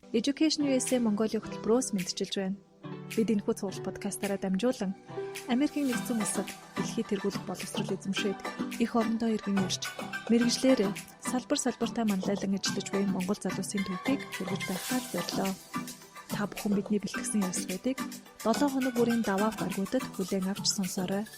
Education USA Mongolia хөтөлбөрөөс мэдчилж байна. Бид энэхүү цуглал подкастаараа дамжуулан Америкийн нэгдсэн улсад дэлхийд тэргүүлэх боловсрол эзэмшээд их орондоо иргэн ирж мэргэжлэр салбартаа манлайлан ажиллаж буй Монгол залуусын төвийг хүргэж байхаар зорилоо. Та бүхэн бидний бэлтгэсэн явцуудыг 7 хоног бүрийн даваа гаргуудад хүлээн авч сонсоорой.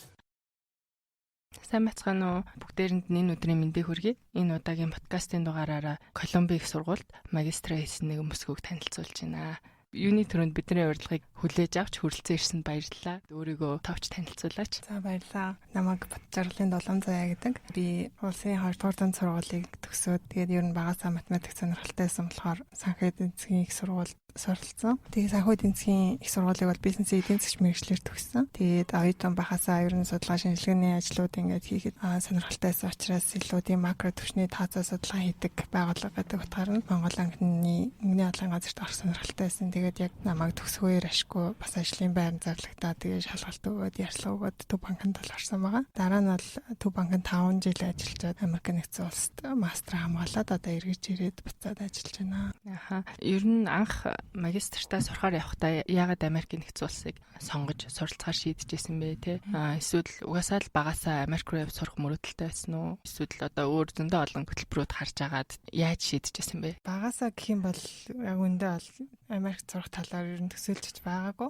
Сайн бацгаана уу? Бүгдээрэнд энэ өдрийн мэндийг хүргэе. Энэ удаагийн подкастын дугаараараа Колумби их сургуульд магистра хийсэн нэг өмсгөөг танилцуулж байна. Юуны төрөнд бидний урилгыг хүлээж авч хүрэлцэн ирсэнд баярлалаа. Өөрийгөө товч танилцуулаач. За баярлалаа. Намайг Батжарлын 700 гэдэг. Би улсын 2 дугаар дан сургуулийг төгсөөд тэгээд ер нь багасаа математик сонирхолтой байсан болохоор санхүү эдийн засгийн их сургуульд суралцсан. Тэгээд санхүү эдийн засгийн их сургуулийг бол бизнес эдийн засгийн мэргэжлэр төгссөн. Тэгээд оюутан багасаа ер нь судалгаа шинжилгээний ажлууд ингээд хийхэд сонирхолтойсэн учраас илүү тийм макро түвшний тооцоо судалгаа хийдэг байгууллага гэдэг утгаар нь Монгол анхны өмнө хаалгын газарт орох сонирхолтойсэн. Тэгээд яг намайг төгсгөөр ашгүй бас ажлын байранд зарлагдаа тэгээд шалгалт өгөөд ярьслаа өгөөд Төв банкнд орсон байгаа. Дараа нь бол Төв банкнд 5 жил ажиллаад Америк нэгдсэн улсад мастер хамгаалаад одоо эргэж ирээд буцаад ажиллаж байна. Аха. Ер нь анх магистртаа сурахаар явахдаа яагаад Америк нэгдсэн улсыг сонгож суралцахаар шийдэжсэн бэ те? Эсвэл угаасаа л багасаа Америк руу явж сурах мөрөөдөлтэй байсан уу? Эсвэл одоо өөр зөндөө олон хөтөлбөрүүд харж агаад яаж шийдэжсэн бэ? Багасаа гэх юм бол яг үндэ бол Америк сурах талаар ер нь төсөөлж байгаагүй.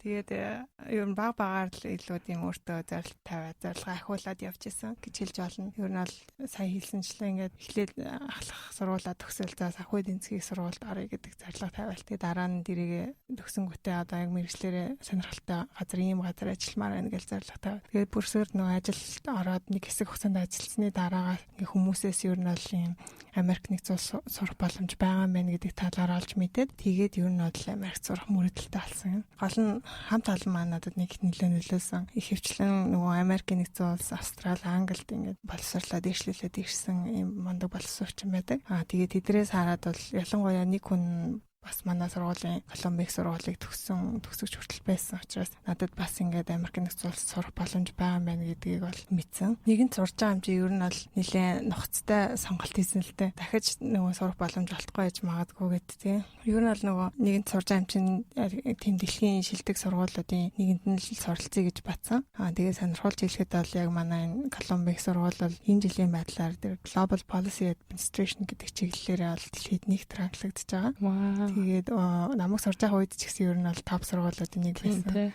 Тэгээд ер нь багаар л илүү тийм өөртөө зорилт тавиад зорилгоо ахиулаад явж исэн гэж хэлж болно. Ер нь бол сая хэлсэнчлээ ингээд эхлээд ахлах сургуулаа төгсөөл за санхүү эдийн засгийн сургуульд орё гэдэг зорилго тавиал. Тэгээд дараа нь дэрийгэ төгсөнгүүтээ одоо яг мэргэжлэрээ сонирхолтой газар ийм газар ажилламаар байна гэж зорилго тавиад. Тэгээд бүрсээр нөгөө ажилд ороод нэг хэсэг хугацаанд ажилласны дараа хүмүүсээс ер нь бол ийм Америк нэгдсэн улс сурах боломж байгаа юм байна гэдэг талаар олж мэдээд тэгээд ер нь бол Америк сурах мөрөөдөлтэй болсон. Гол нь хамт олон маань надад нэг нөлөөлсөн. Их хвчлэн нөгөө Америкийн нэгдсэн улс, Австрали, Англид ингээд боловсрлоо дээшлүүлээд ирсэн ийм мундаг боловсруучсан байдаг. Тэгээд тэдрээс хараад бол ялангуяа нэг хүн бас манай сургуулийн Колумби их сургуулийг төгсөгч хүртэл байсан учраас надад бас ингээд Америк нэгдсэн улс сурах боломж байгаа юм байна гэдгийг бол мэдсэн. Нэгэнт сурж байгаа юм чи ер нь бол нэлээд нухацтай сонголт хийсэн л дээ. Дахиж нөгөө сурах боломж олдохгүй байж магадгүй гэдэг тийм. Ер нь бол нөгөө нэгэнт сурж байгаа юм чинь тийм дэлхийн шилдэг сургуулиудын нэгэнд нь л суралцъя гэж батсан. Тэгээд сонирхолж хэлэхэд бол яг манай энэ Колумби их сургууль бол энэ жилийн байдлаар Global Policy Administration гэдэг чиглэлээр бол дэлхийд нэг траглагдж байгаа. Тэгээд намайг сурж байгаа үед ч гэсэн ер нь бол топ сургуулиудын нэг байсан.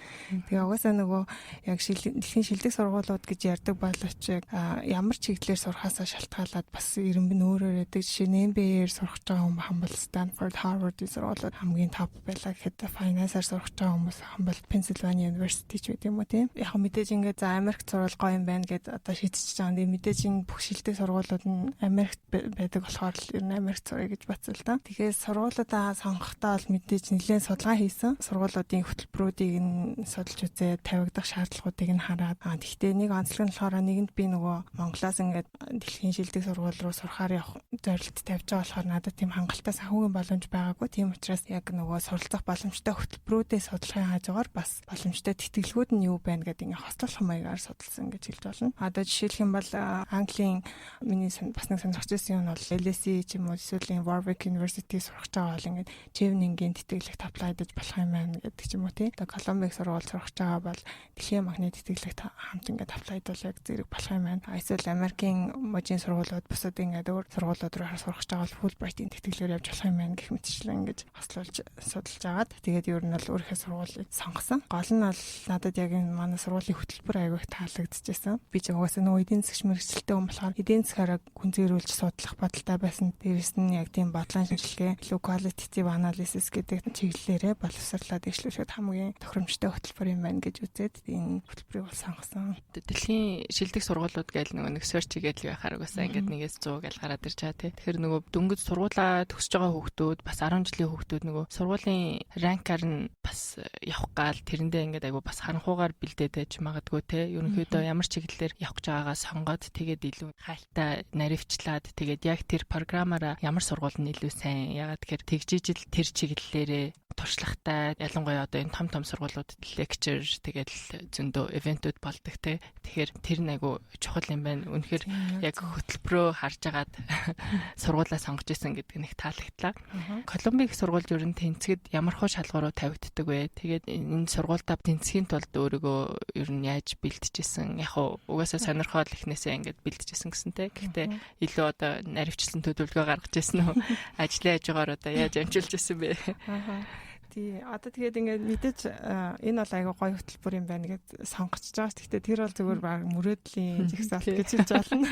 Тэгээ угаасаа нөгөө яг дэлхийн шилдэг сургуулиуд гэж ярьдаг боловч ямар чиглэлээр сурахаасаа шалтгаалаад бас ирэмбэн өөрөөр өгдөг. Жишээ нь MBA-ээр сурах гэж байгаа хүмүүс бол Stanford, Harvard-ийн сургуулиуд хамгийн топ байлаа гэхэд finance-аар сурах гэж байгаа хүмүүс бол Pennsylvania University ч гэдэг юм уу тийм. Яг мэдээж ингээд за Америкт сурвал гоё юм байна гэд одоо шийдчихэж байгаа. Тэгээ мэдээж энэ бүх шилдэг сургуулиуд нь Америкт байдаг болохоор ер нь Америкт сурах гэж бацвал та. Тэгэхээр сургуулиудаа сонгохдоо бол мэдээж нэлээд судалгаа хийсэн. Сургуулиудын хөтөлбөрүүдийг нь судалж үзээд тавигдах шаардлагуудыг нь хараад тэгтээ нэг онцлог нь болохоор нэгэнд би нөгөө Монголоос ингээд дэлхийн шилдэг сургууль руу сурахаар явах зорилт тавьж байгаа болохоор надад тийм хангалттай санхүүгийн боломж байгаагүй. Тийм учраас яг нөгөө суралцах боломжтой хөтөлбөрүүдээ судалгын хажуугаар бас боломжтой тэтгэлгүүд нь юу байна гэдэг ингээд хослуулах маягаар судалсан гэж хэлж болно. Одоо жишээлх юм бол Английн миний бас нэг сонирхож байсан юм бол LSE ч юм уу эсвэл Warwick University сурах гэж байгаа бол ингээд Chevening-ийн тэтгэлэгт аплайдаж болох юм байна гэдэг ч юм уу тий. Одоо Колумбиг сургууль сурах гэж байгаа бол дэлхийн банкны тэтгэлэгт хамт ингээд аплайдвал яг зэрэг болох юм байна. Эсвэл Америкийн мужийн сургуулиуд бусад ингээд өөр сургуулиуд руу сурах гэж байгаа бол Fulbright-ийн тэтгэлгээр явж болох юм байна гэх мэтчлэн ингэж хослуулж судалж агаад тэгээд ер нь бол өөрийнхөө сургуулийг сонгосон. Гол нь бол надад яг энэ манай сургуулийн хөтөлбөр аягүй их таалагдчихсан. Би ч угаасаа нөгөө эдийн засгч мэргэжилтэй юм болохоор эдийн засгаараа гүнзгийрүүлж судлах бодолтой байсан. Дээрээс нь яг тийм бодлогын шинжилгээ, qualitative analysis гэдэг чиглэлээрээ боловсрлоо дэвшлүүлэхэд хамгийн тохиромжтой хөтөлбөр юм байна гэж үзээд энэ хөтөлбөрийг бол сонгосон. Дэлхийн шилдэг сургуулиуд гэж нэг search хийгээд л байхаар угаасаа ингээд 1-100 гэж гараад ирж байгаа тий. Тэгэхээр нөгөө дөнгөж сургуулаа төгсөж байгаа хүүхдүүд бас 10 жилийн хүүхдүүд нөгөө сургуулийн ранкаар нь бас явах гал тэрэндээ ингээд айгу бас харанхуугаар бэлдээд байж магадгүй тий. Ерөнхийдөө ямар чиглэлээр явах гэж байгаагаа сонгоод тэгээд илүү хайлтаа наривчлаад тэгээд яг тэр програмаараа ямар сургууль нь илүү сайн ягаад тэгэхээр тэгжижил тэр чиглэлээрээ туршлагатай ялангуяа одоо энэ том сургуулиудад lecture тэгэл зөндөө ивентүүд болдог те. Тэгэхээр тэр нэг айгу чухал юм байна. Үнэхээр яг хөтөлбөрөө харж агаад сургуулаа сонгож исэн гэдэг нэг таалагдлаа. Колумбиг сургуульд ер нь тэнцэгэд ямар хөө шалгууруу тавигддаг вэ? Тэгээд энэ сургуультаа тэнцэхийн тулд өөрийгөө ер нь яаж бэлтжижсэн? Яг угаасаа сонирхоод эхнээсээ ингээд бэлтжижсэн гэсэнтэй. Гэхдээ илүү одоо наривчлан төлөвлөгөө гаргаж ирсэн үү? Ажлын хажуугаар одоо яаж амжилж ирсэн бэ? Тий, одоо тэгээд ингээд мэдээж энэ бол айгүй гоё хөтөлбөр юм байна гэд сонгочихж байгаа ш. Гэхдээ тэр бол зүгээр баг мөрөөдлийн жигсаалт гэж хэлж болно.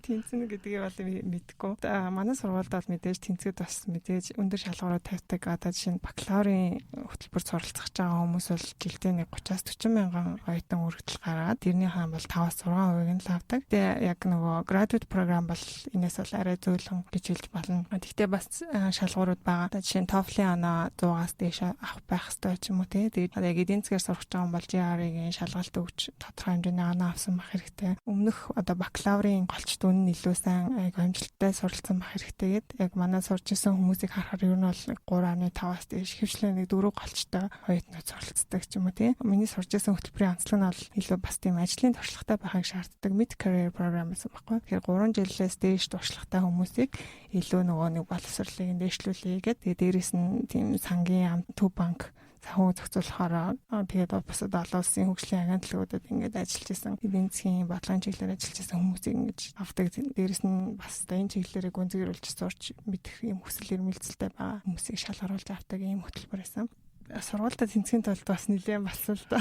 Тэнцэнэ гэдгийг бол мэдгүй. Манай сургуульд бол мэдээж тэнцэд бас мэдээж өндөр шалгуураа тавьдаг. Одоо жишээ нь бакалаврын хөтөлбөрт суралцах байгаа хүмүүс бол жилдээ нэг 30-40 мянган оюутан өргөдөл гаргаад тэрнийхээ бол 5-6% нь л авдаг. Тэгээ яг нөгөө graduate program бол энэс бол арай зөөлөн гэж хэлж болно. Гэхдээ бас шалгуурууд байгаа. Одоо жишээ нь TOEFL-ийн оноо 100-аас дээш авах байх хэрэгтэй ч юм уу те. Тэгээд яг эдийн засгаар сурах байгаа юм бол GRE-ийн шалгалт өгч тодорхой хэмжээний оноо авсан байх хэрэгтэй. Өмнөх одоо бакалаврын голч дүн нь илүү сайн амжилттай суралцсан байх хэрэгтэй гэд яг манай сурч исэн хүмүүсийг харахаар ер нь бол 3.5-аас дээш хвшлээ нэг 4 голчтой оюутнууд суралцдаг ч юм уу те. Миний сурч исэн хөтөлбөрийн онцлог нь бол илүү бас тийм ажлын туршлагатай байхыг шаарддаг mid career program гэсэн баггүй. Тэгэхээр 3 жилээс дээш туршлагатай хүмүүсийг илүү нөгөө нэг боловсролыг дээшлүүлээ гэдэг. Тэгээд дээрэс нь тийм сангийн төв банк санхүү зохицуулахаар тэгээд бусад олон улсын хөгжлийн агентлагуудад ингээд ажиллаж исэн эдийн засгийн бодлогын чиглэлээр ажиллаж исэн хүмүүсийг ингэж авдаг. Дээрэс нь бас энэ чиглэлээрээ гүнзгийрүүлж сурч мэдэх юм хүсэл эрмэлзэлтэй байгаа хүмүүсийг шалгаруулж авдаг ийм хөтөлбөр байсан. Сургуультай тэнцгийн тулд бас нэлээд болсон л да.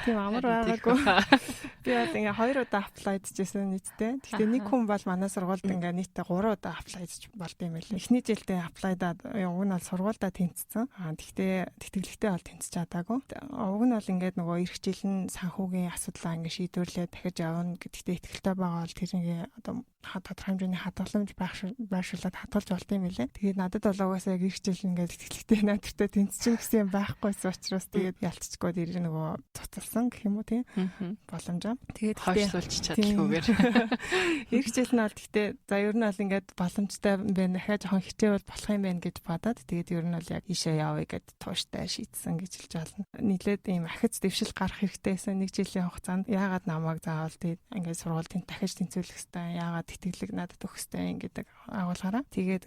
Тийм амар байгаагүй. Би бол ингээ 2 удаа apply хийжсэн нийтдээ. Гэхдээ нэг хүн бол манай сургуульд ингээ нийтдээ 3 удаа apply хийж болд юм байлээ. Эхний жилдээ apply-даад уг нь бол сургуультай тэнцсэн. Гэхдээ тэтгэлэгтэй бол тэнцэж чадаагүй. Уг нь бол ингээ нөгөө эх жил нь санхүүгийн асуудлаа ингээ шийдвэрлээ дахиж явна гэдэгтээ итгэлтэй байгаа бол тэрнгээ одоо тодорхой хэмжээний хадгаламж байршуулад хадгалж болд юм билээ. Тэгээд надад бол угаасаа яг эх жил ингээ тэтгэлэгтэй найдвартай тэнцэж гэсэн юм байхгүйсэн учраас тэгээд ялцчихгүй дэр нөгөө цуцалсан гэх юм уу тийм боломжоо. Тэгээд хойшлуулж чадлагүйгээр эх жил нь бол гэхдээ за ер нь бол ингээд боломжтой байна. Дахиад жоохон хичээвэл болох юм байна гэж бодоод тэгээд ер нь бол яг ийшээ явъя гэд тууштай шийдсэн гэж хэлж байна. Нийлээд ийм ахиц дэвшил гарах хэрэгтэйсэн нэг жилийн хугацаанд яагаад намайг заавал тэгээд ингээд сургуульд дахиж тэнцвүүлэх хэрэгтэй. Яагаад тэтгэлэг надад өгөх хэрэгтэй гэдэг агуулгаараа тэгээд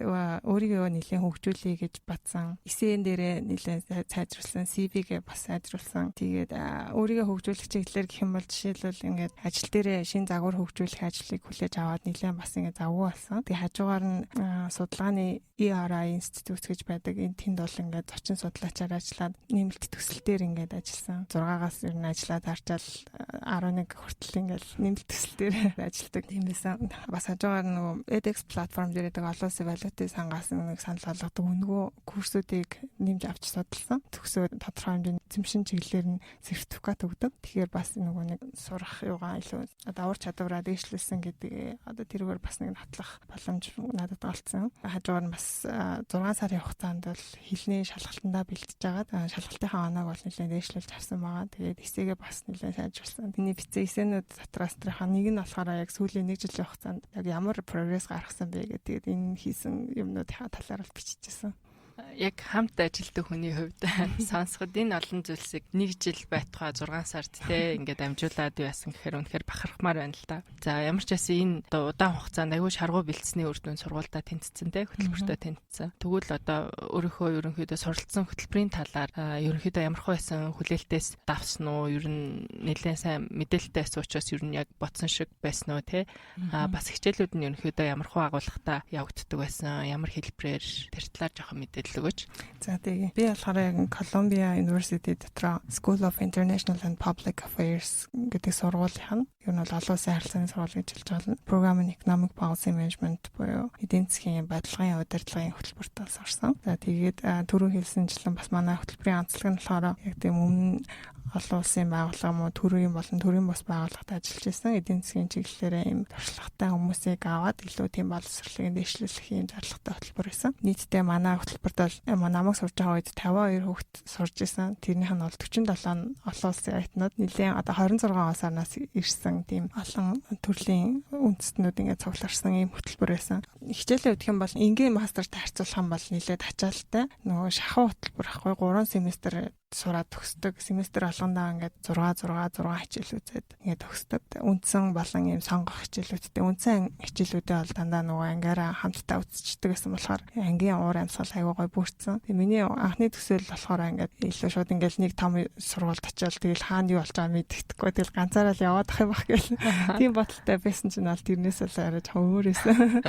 өөрийгөө нэлээд хөгжүүлэе гэж батсан. Эсээн дээрээ нэлээд сайжруулсан, CV-гээ бас сайжруулсан. Тэгээд өөрийгөө хөгжүүлэх чиглэлээр гэх юм бол жишээлбэл ингээд ажил дээрээ шин загвар хөгжүүлэх ажлыг хүлээж аваад нэлээд бас ингээд завгүй болсон. Тэгээд хажуугаар нь судалгааны ERI Institute гэж байдаг. Энэ тэнд бол ингээд зочин судлаачаар ажиллаад нэмэлт төсөл дээр ингээд ажилласан. 6-аас ер нь ажиллаад харчаал 11 хүртэл ингээд нэмэлт төсөл дээр ажилладаг тийм байсан. Бас хажуугаар нөгөө edX платформ дээр байгаа олон улсын валютын сангаас нэг санал болгодог өнгөө курсуудыг нэмж авч судалсан. Төгсөөд тодорхой хэмжээний эзэмшин чиглэлээр нь сертификат өгдөг. Тэгэхээр бас нөгөө нэг сурах юугаа илүү одоо ур чадвараа дээшлүүлсэн гэдэг одоо тэргээр бас нэг нотлох боломж надад олцсон. Хажуугаар нь бас 6 сарын хугацаанд бол хэлний шалгалтандаа бэлтэж агаад шалгалтынхаа оноог бол нэлээд дээшлүүлж авсан байгаа. Тэгээд эсээгээ бас нэлээд сайжруулсан. Миний бицээ эсэнүүд дотроос тэрхаа нэг нь болохоор яг сүүлийн 1 жилийн хугацаанд яг ямар прогресс гаргасан бэ гэдэг энэ хийсэн юмнуудын талаар бол бичижсэн. Яг хамт ажилладаг хүний хувьд сонсоход энэ олон зүйлсийг 1 жил байтугай 6 сард те ингээд амжуулаад яасан гэхээр үнэхээр бахархмаар байна л да. За ямар ч байсан энэ удаан хугацаанд аягүй шаргуу бэлтсэний үр дүн сургуультай тэнцсэн те хөтөлбөртөө тэнцсэн. Тэгвэл одоо ерөнхийдөө суралцсан хөтөлбөрийн талаар ерөнхийдөө ямар хөө байсан хүлээлтээс давсан уу? Ер нь нэлээд сайн мэдээлэлтэй байсан учраас ер нь яг ботсон шиг байсан уу те? Бас хичээлүүд нь ерөнхийдөө ямар хөө агуулгатай явагддаг байсан? Ямар хэлбэрээр тэр талаар жоохон мэдээлэл өгөөч. За тэгээ. Би болохоор яг Columbia University дотор School of International and Public Affairs гэдэг сургуулийн ер нь бол олон улсын харилцааны сургууль гэж хэлж байна. Program in Economic Policy Management буюу эдийн засгийн бодлогын удирдлагын хөтөлбөрт сурсан. За тэгээд түрүү хэлсэнчлэн бас манай хөтөлбөрийн онцлог нь болохоор яг тийм өмнө олон улсын байгууллага муу төрийн болон төрийн бус байгууллагад ажиллаж байсан эдийн засгийн чиглэлээр ийм туршлагатай хүмүүсийг аваад илүү тийм боловсролыг дэвшлүүлэх ийм зорилготой хөтөлбөр байсан. Нийтдээ манай хөтөлбөрт бол намайг сурж байгаа үед 52 хүүхэд сурж исэн. Тэрнийх нь бол 47 олон улсын оюутнууд нэлээд одоо 26 сарнаас ирсэн тийм олон төрлийн үндэстнүүд ингээд цугларсан ийм хөтөлбөр байсан. Хичээлээ өгөх юм бол энгийн мастертай харьцуулах юм бол нэлээд ачаалттай. Нөгөө шахуу хөтөлбөр ахгүй 3 семестр сураад төгсдөг. Семестр болгондоо ингээд 6 хичээл үзээд ингээд төгсдөг. Үндсэн болон ийм сонгох хичээлүүдтэй. Үндсэн хичээлүүдээ бол дандаа нөгөө ангиараа хамтдаа үзчихдэг гэсэн болохоор ангийн уур амьсгал аягүй гой бүрдсэн. Тэгээ миний анхны төсөөл болохоор ингээд илүү шууд ингээд нэг том сургуульд очивол тэгэл хаана юу болж байгааг мэддэхгүй. Тэгэл ганцаараа л яваад ах юм бах гэл. Тийм бодолтой байсан чинь бол тэрнээс л арай жоохон өөр байсан.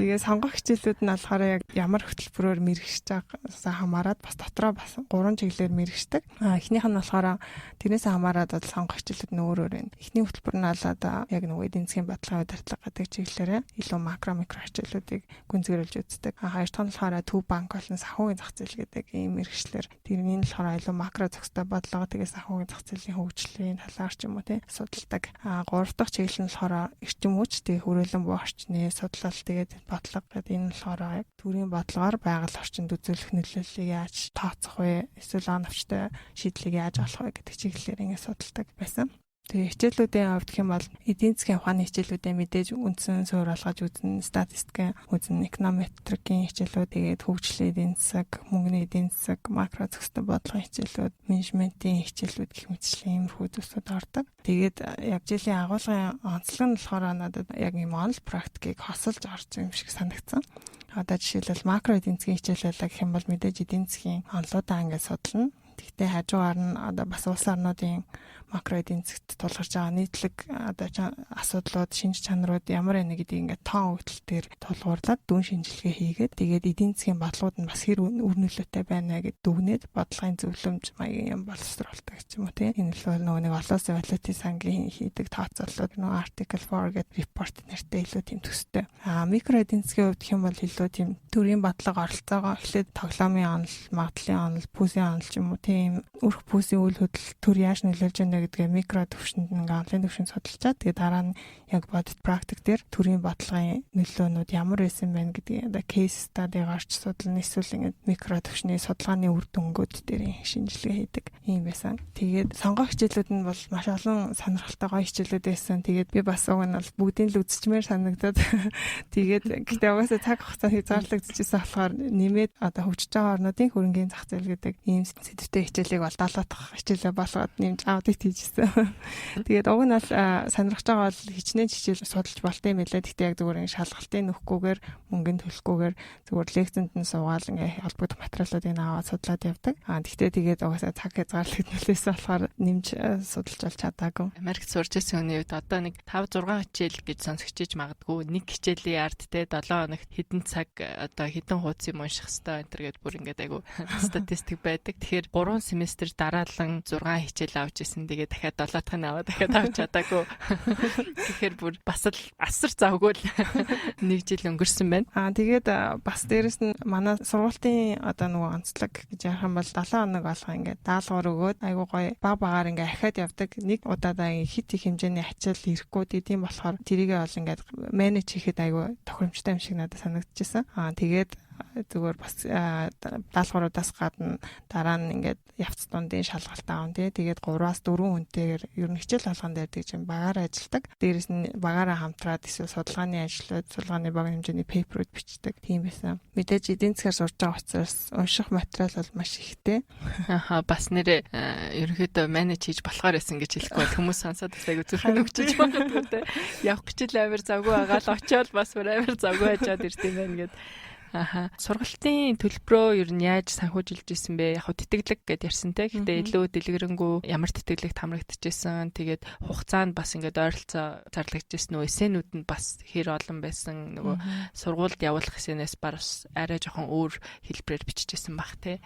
Тэгээ сонгох хичээлүүд нь болохоор яг ямар хөтөлбөрөөр мэрэгч байгаас хамаарат бас дотроо бас 3 чиглэлээр мэрэгчдэг. Эхнийх нь болохоор тэрнээс хамаарат бол сонгох хичээлүүд нь өөр байна. Эхний хөтөлбөр нь бол одоо яг нөгөө эдийн засгийн бодлогын удирдлага гэдэг чиглэлээр илүү макро хичээлүүдийг гүнзгийрүүлж үздэг. Хоёр дахь нь болохоор төв банк болон санхүүгийн зах зээл гэдэг ийм мэрэгчлэр тэрний нь болохоор илүү макро зохистой бодлого тэгээ санхүүгийн зах зээлийн хөгжлийн талаар ч юм уу тий судалдаг. Гурав дахь чиглэл нь болохоор эрчим хүч тэгээ хүрээлэн буй орчны судлал тэгээд бодлого гэдэг энэ нь болохоор яг төрийн бодлогоор байгаль орчинд үзүүлэх нөлөөллийг яаж тооцох вэ? Эсвэл оновчтой шийдлийг яаж олох вэ гэдэг чиглэлээр ингэ судалдаг байсан. Тэгээ хичээлүүдийн хувьд гэх юм бол эдийн засгийн ухааны хичээлүүдээ мэдээж үндсэн суурь олгож үзэн, статистикийн үзэн, эконометрикийн хичээлүүд, тэгээд хөгжлийн эдийн засаг, мөнгөний эдийн засаг, макро зохистой бодлогын хичээлүүд, менежментийн хичээлүүд гэх мэтчлэн иймэрхүү зүйлсүүд ордог. Тэгээд яг жилийн агуулгын онцлог нь болохоор надад яг ийм онл практикийг хосолж орж юм шиг санагдсан. Одоо жишээлбэл макро эдийн засгийн хичээлээ гэх юм бол мэдээж эдийн засгийн онолуудаа ингээд судална. Тэгтээ хажуугаар нь одоо бас улс орнуудын макро эдийн засгт тулгарч байгаа нийтлэг одоо асуудлууд, шинж чанарууд ямар нэг гэдгийг ингээд тоон өгдөл дээр тулгуурлаад дүн шинжилгээ хийгээд тэгээд эдийн засгийн бодлогууд нь бас хэр үр нөлөөтэй байна гэд дүгнээд бодлогын зөвлөмж маягийн юм боловсруулдаг ч юм уу тийм. Энэ л нөгөө нэг олон улсын валютын сангийн хийдэг тооцоололууд нөгөө Article 4 гэдэг репорт нэртэй илүү тийм төстэй. Микро эдийн засгийн хувьд гэх юм бол илүү тийм төрийн бодлого оролцоогоо эхлээд тоглоомын онол, магадлалын онол, пүүсийн онол ч юм уу тийм өрх пүүсийн үйл хөдлөл төр яаж нөлөөлж байна гэдгээ микро төвшөнд ингээ онлайн төвшөнд судалчаад тэгээ дараа нь яг бодит практик дээр төрийн бодлогын нөлөөнүүд ямар байсан бэ гэдгийг одоо кейс стадигаар ч судална, эсвэл ингээ микро төвшний судалгааны үр дүнгууд дээр шинжилгээ хийдэг юм байсан. Тэгээд сонгох хичээлүүд нь бол маш олон сонирхолтой гоё хичээлүүд байсан. Тэгээд би бас уг нь бол бүгдийг л үзчихмээр санагдаад тэгээд гэхдээ угаасаа цаг хугацаа хязгаарлагдчихсан болохоор нэмээд одоо хөгжиж байгаа орнуудын хөрөнгөний зах зээл гэдэг ийм сэдвтэй хичээлийг бол 70 дахь хичээлээ болгоод нэмж аудит хийжсэн. Тэгээд уг нь бол сонирхож байгаа бол хичнээн хичээл судалж болт юм байлаа. Гэхдээ яг зүгээр ингэ шалгалтын нөхгүйгээр мөнгөнд төлөхгүйгээр зүгээр лекцэнд нь суугаал ингээ холбогдох материалуудыг аваад судлаад явдаг. Гэхдээ тэгээд угаасаа цаг хязгаарлагднаас болохоор нэмж судалж олж чадаагүй. Америкт сурч ирсэн хүний үед одоо нэг 5-6 хичээл гэж сонсогчиж магадгүй. Нэг хичээлийн ард те 7 хоногт хэдэн цаг одоо хэдэн хуудас юм унших хэвээр энэ төр гээд бүр ингээд айгу статистик байдаг. Тэгэхээр 3 семестр дараалан 6 хичээл авч исэн. Тэгээд дахиад 7 дахь нь аваад дахиад авч чадаагүй. Тэгэхээр бүр бас л асар завгүй л нэг жил өнгөрсөн байна. Тэгээд бас дээрэс нь манай сургуулийн одоо нөгөө онцлог гэж ярих юм бол 7 хоног болгоо ингээд даалгавар өгөөд айгу гоё багаар ингээд ахаад явдаг. Нэг удаадаа хит их хэмжээний ачаал ирэхгүй тийм болохоор тэрийгээ бол ингээд менеж хийхэд айгу тохиромжтой юм шиг надад санагдчихсан. Тэгээд зүгээр бас даалгавруудаас гадна дараа нь ингээд явц дундын шалгалт аав тий. Тэгээд 3-4 хүнтэйгээр ер нь хичээл болгон дээр тийм багаараа ажилладаг. Дээрээс нь багаараа хамтраад эсвэл судалгааны ажлууд, судалгааны богино хэмжээний пейперүүд бичдэг. Тийм байсан. Мэдээж эдийн засгаар сурж байгаа учраас унших материал бол маш ихтэй. Бас нэрээ ерөнхийдөө менеж хийж болохоор байсан гэж хэлэхгүй бол хүмүүс сонсоод айгу зүрхэн өгчөж магадгүй тий. Явах хичээл амир завгүй байгаа л очиод бас амир завгүй хажаад ирд юм байна гэд. Сургалтын төлбөрөө ер нь яаж санхүүжилж исэн бэ? Яг тэтгэлэг гэд ярьсан те. Гэхдээ илүү дэлгэрэнгүй ямар тэтгэлэгт хамрагдчихсэн. Тэгээд хугацаанд бас ингээд ойролцоо зарлагдчихсэн үү? Эсэнүүд нь бас хэр олон байсан. Нөгөө сургуульд явуулах эсэнээс бас арай жоохон өөр хэлбэрээр биччихсэн баг те.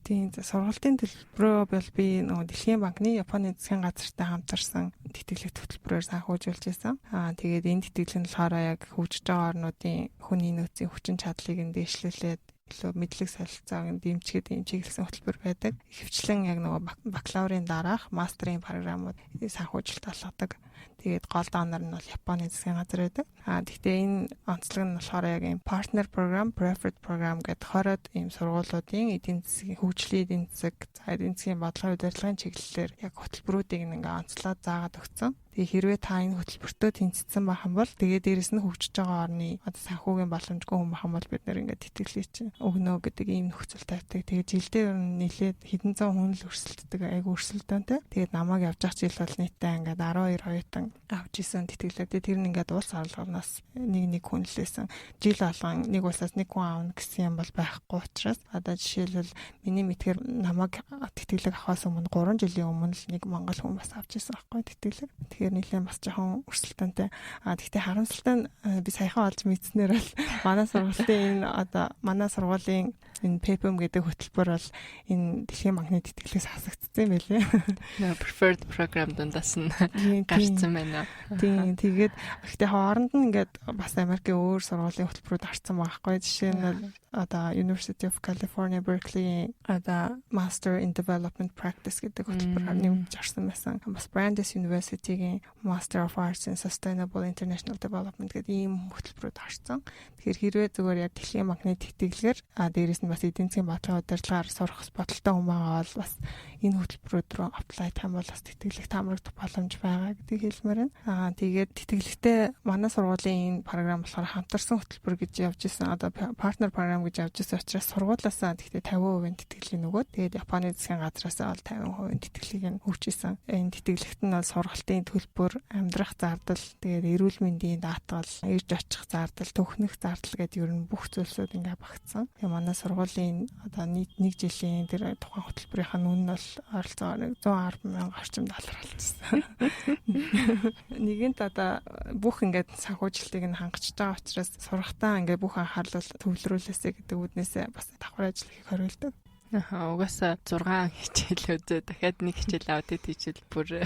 Тийм сургалтын төлбөрөө бол би нөгөө Дэлхийн банкны Японы засгийн газартай хамтарсан тэтгэлэг төлбөрөөр санхүүжүүлж байсан. Тэгээд энэ тэтгэлэг нь болохоор яг хөгжиж байгаа орнуудын хүний нөөцийн хүчин чадлыг нь дээшлүүлээд илүү мэдлэг солилцоог дэмжихэд юм чиглэсэн хөтөлбөр байдаг. Ихэвчлэн яг нөгөө бакалаврын дараах мастрын програмууд санхүүжилт олгодог. Тэгээд гол донор нь бол Японы засгийн газар байдаг. Гэхдээ энэ онцлог нь болохоор яг ийм partner program, preferred program гэдэг 20-од ийм сургуулиудын эдийн засгийн хөгжлийн эдийн засаг, эдийн засгийн бодлогын удирдлагын чиглэлээр яг хөтөлбөрүүдийг ингээ онцлоод заагаад өгсөн. Тэгээ хэрвээ та энэ хөтөлбөртөө тэнцсэн байх юм бол тэгээ дээрэс нь хөгжиж байгаа орны одоо санхүүгийн боломжгүй хүн байх юм бол бид нэр ингээд тэтгэлээ чинь өгнө гэдэг ийм нөхцөл тавьдаг. Тэгээ жилдээ ер нь нэлээд хэдэн зуун хүн л өрсөлддөг, айгу өрсөлдөөнтэй. Тэгээд намайг явж ах жил бол нийтдээ ингээд 12 оюутан авч исэн тэтгэлээ. Тэр нь ингээд улс орлогоноос нэг хүн л байсан. Жил болгон нэг улсаас нэг хүн аавна гэсэн юм бол байхгүй учраас одоо жишээлбэл миний мэдхээр намайг тэтгэлэг авахаас өмнө 3 жилийн өмнө л нэг монгол хүн бас авч исэн байхгүй тэтгэлэг. Тэгэхээр нэлээд бас жоохон өрсөлдөөнтэй. Гэхдээ харамсалтай нь би саяхан олж мэдснээр бол манай сургуулийн энэ PEPM гэдэг хөтөлбөр бол энэ дэлхийн банкны тэтгэлгээс хасагдсан юм байлээ. Preferred program дундаас нь гарцсан байна. Тийм. Тэгээд гэхдээ хооронд нь ингээд бас Америкийн өөр сургуулийн хөтөлбөрүүд харсан байхгүй. Жишээ нь одоо University of California Berkeley одоо Master in Development Practice гэдэг хөтөлбөрөөр нэмж орсон байсан. Бас Brandeis University-гийн Master of Arts in Sustainable International Development гэдэг ийм хөтөлбөрүүд харсан. Тэгэхээр хэрвээ зүгээр яг дэлхийн банкны тэтгэлгээр дээрээс нь бас эдийн засгийн бодлогын удирдлагаар сурах бодолтой хүн байгаа бол бас энэ хөтөлбөрүүд рүү apply хийх юм бол бас тэтгэлэгт хамрагдах боломж байгаа гэдгийг хэлмээр байна. Тэгээд тэтгэлэгтээ манай сургуулийн энэ програм болохоор хамтарсан хөтөлбөр гэж явж исэн. Одоо partner program гэж явж исэн учраас сургуулиасаа тэгтээ 50% тэтгэлэг нөгөөд тэгээд Японы засгийн газраас бол 50% тэтгэлгийг нь өгч исэн. Энэ тэтгэлэгт нь бол сургалтын төлбөр, амьдрах зардал, тэгээд эрүүл мэндийн даатгал, ирж очих зардал, төхнөх зардал гэдэг ер нь бүх зүйлсүүд ингээ багтсан. Тэгээ манай сургуулийн одоо нийт 1 жилийн тэр тухайн хөтөлбөрийн үнэ нь бол ойролцоогоор 110 мянган орчим доллар болчихсон. Нэгэнт одоо бүх ингээд санхүүжилтийг нь хангаж байгаа учраас сургалтаа ингээд бүх анхаарлал төвлөрүүлээсэй гэдэг үднээсээ бас давхар ажил хийх хориглодог. Угаасаа 6 хичээлүүдээ дахиад нэг хичээл аваад тийчил бүр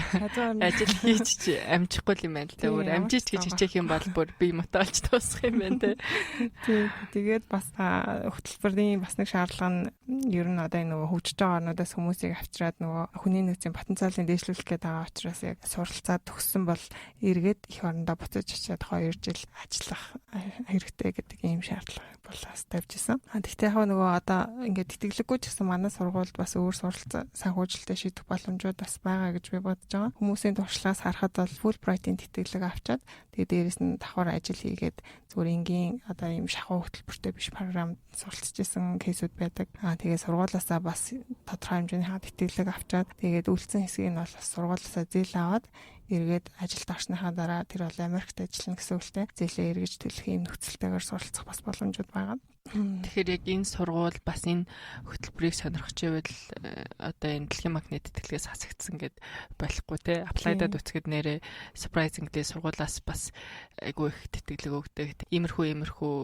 ажил хийж амжихгүй юм байна л да. Бүр амжиж гэж хичээх юм бол бүр би мотоолж дуусах юм байна те. Тэгээд бас хөтөлбөрийн бас нэг шаардлага нь ер нь одоо нөгөө хөгжиж байгаа орнуудаас хүмүүсийг авчираад нөгөө хүний нөөцийн потенциалыг дээшлүүлэх гэдэг байгаа учраас яг суралцаа төгссөн бол эргээд их орондоо буцаж очиад 2 жил ажиллах хэрэгтэй гэдэг ийм шаардлага болоос тавьжсэн. Тэгтээ яг нөгөө одоо ингээд тэтгэлэггүй ч гэсэн манай сургуульд бас өөр суралцаа санхүүжилттэй шийдэх боломжууд бас байгаа гэж би бодож байгаа. Хүмүүсийн туршлагаас харахад бол Fulbright-ийн тэтгэлэг авчаад тэгээд дээрэс нь давхар ажил хийгээд зүгээр энгийн одоо ийм шахуу хөтөлбөртэй биш програмд суралцж исэн кейсүүд байдаг. Тэгээд сургуулиасаа бас тодорхой хэмжээний тэтгэлэг авчаад тэгээд үлдсэн хэсгийг нь бол сургуулиасаа зээл аваад эргээд ажилд орсныхаа дараа тэр бол Америкт ажиллана гэсэн үгтэй зээлээ эргэж төлөх юм нөхцөлтэйгээр суралцах бас боломжууд байгаа. Тэгэхээр яг энэ сургууль бас энэ хөтөлбөрийг сонирхож ивэл одоо энэ дэлхийн банкны тэтгэлгээс хасагдсан гэд болохгүй те. Apply-дад үцгэд нэрээ surprisingly сургуулаас бас айгүй их тэтгэлэг өгдөг. Иймэрхүү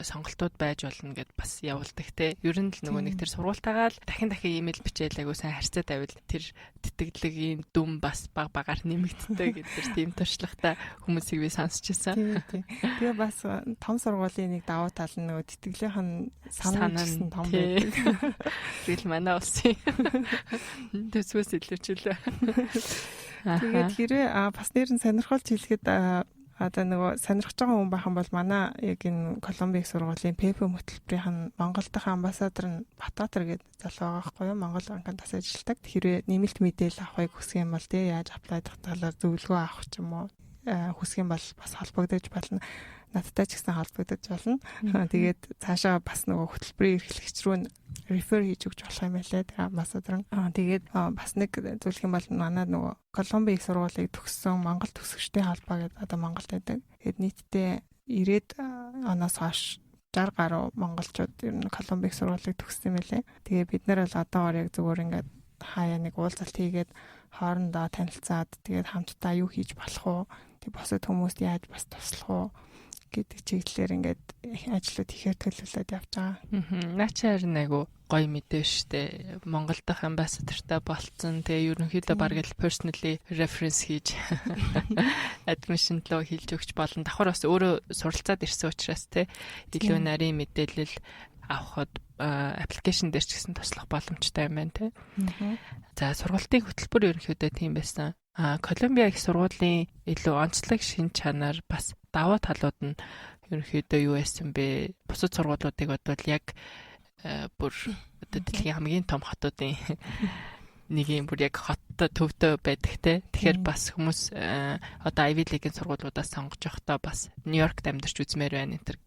сонголтууд байж болно гэд бас явуулдаг те. Ер нь л нөгөө нэг тэр сургуультайгаа л дахин имэйл бичээл айгүй сайн харьцаа тавил тэр тэтгэлгийн дүн бас багаар нэмэгддэг гэдэг тийм туршлагатай хүмүүсийг би сонсч байсан. Тэгээ бас том сургуулийн нэг давуу тал нь нөгөө тэтгэлийнх нь санаан том байдаг. Тэгэл манай улсын төсвөөс илүүчлээ. Тэгээд хэрэг бас нэр нь сонирхолж хэлэхэд одоо нөгөө сонирхож байгаа хүн байх юм бол манай яг энэ Колумбийн сургуулийн PEPM хөтөлбөрийн Монгол дахь амбассадор нь Батбаатар гэдэг залуу байгаа байхгүй юу? Монгол банкнд ажилладаг. Хэрвээ нэмэлт мэдээлэл авахыг хүсэх юм бол яаж аплайдах талаар зөвлөгөө авах ч юм уу хүсэх юм бол бас холбогдож болно. Надтай ч гэсэн холбогдож болно. Тэгээд цаашаа бас нөгөө хөтөлбөрийн эрхлэгч рүү рефер хийж өгч болох юм байлээ. Тэр амбассадор нь. Тэгээд бас нэг зөвлөх юм бол манай нөгөө Колумбийн их сургуулийг төгссөн Монгол төгсөгчдийн холбоо гэдэг одоо Монголд байдаг. Тэгээд нийтдээ 90 оноос хойш 60 гаруй монголчууд ер нь Колумбийн их сургуулийг төгссөн юм байлээ. Тэгээд бид нар бол одоогоор яг зүгээр ингээд хаяа нэг уулзалт хийгээд хоорондоо танилцаад тэгээд хамтдаа юу хийж болох уу? Тэг босод хүмүүст яаж бас туслах уу? Гэдэг чиглэлээр ингээд ажлууд ихээр төлөвлөд явж байгаа. Наача харин айгу гоё мэдээ штэ. Монгол дахь амбассадортай болцсон. Тэгээ ерөнхийдөө бараг л personally reference хийж admission руу хэлж өгч болно. Давхар бас өөрөө суралцаад ирсэн учраас те илүү нарийн мэдээлэл авахд аппликейшн дээр ч гэсэн туслах боломжтой юм байна те. За сургалтын хөтөлбөр ерөнхийдөө тийм байсан. Колумбия их сургуулийн илүү онцлог шин чанар бас даваа талууд нь ерөнхийдөө юу байсан бэ? Бусад сургуулиудыг бодвол яг бүр одоо дэлхийн хамгийн том хотуудын нэг юм бүр яг хоттой төвдөө байдаг те. Тэгэхээр бас хүмүүс одоо Ivy League-ийн сургуулиудаас сонгож явахдаа бас Нью-Йоркт амьдарч үзмээр байна энэ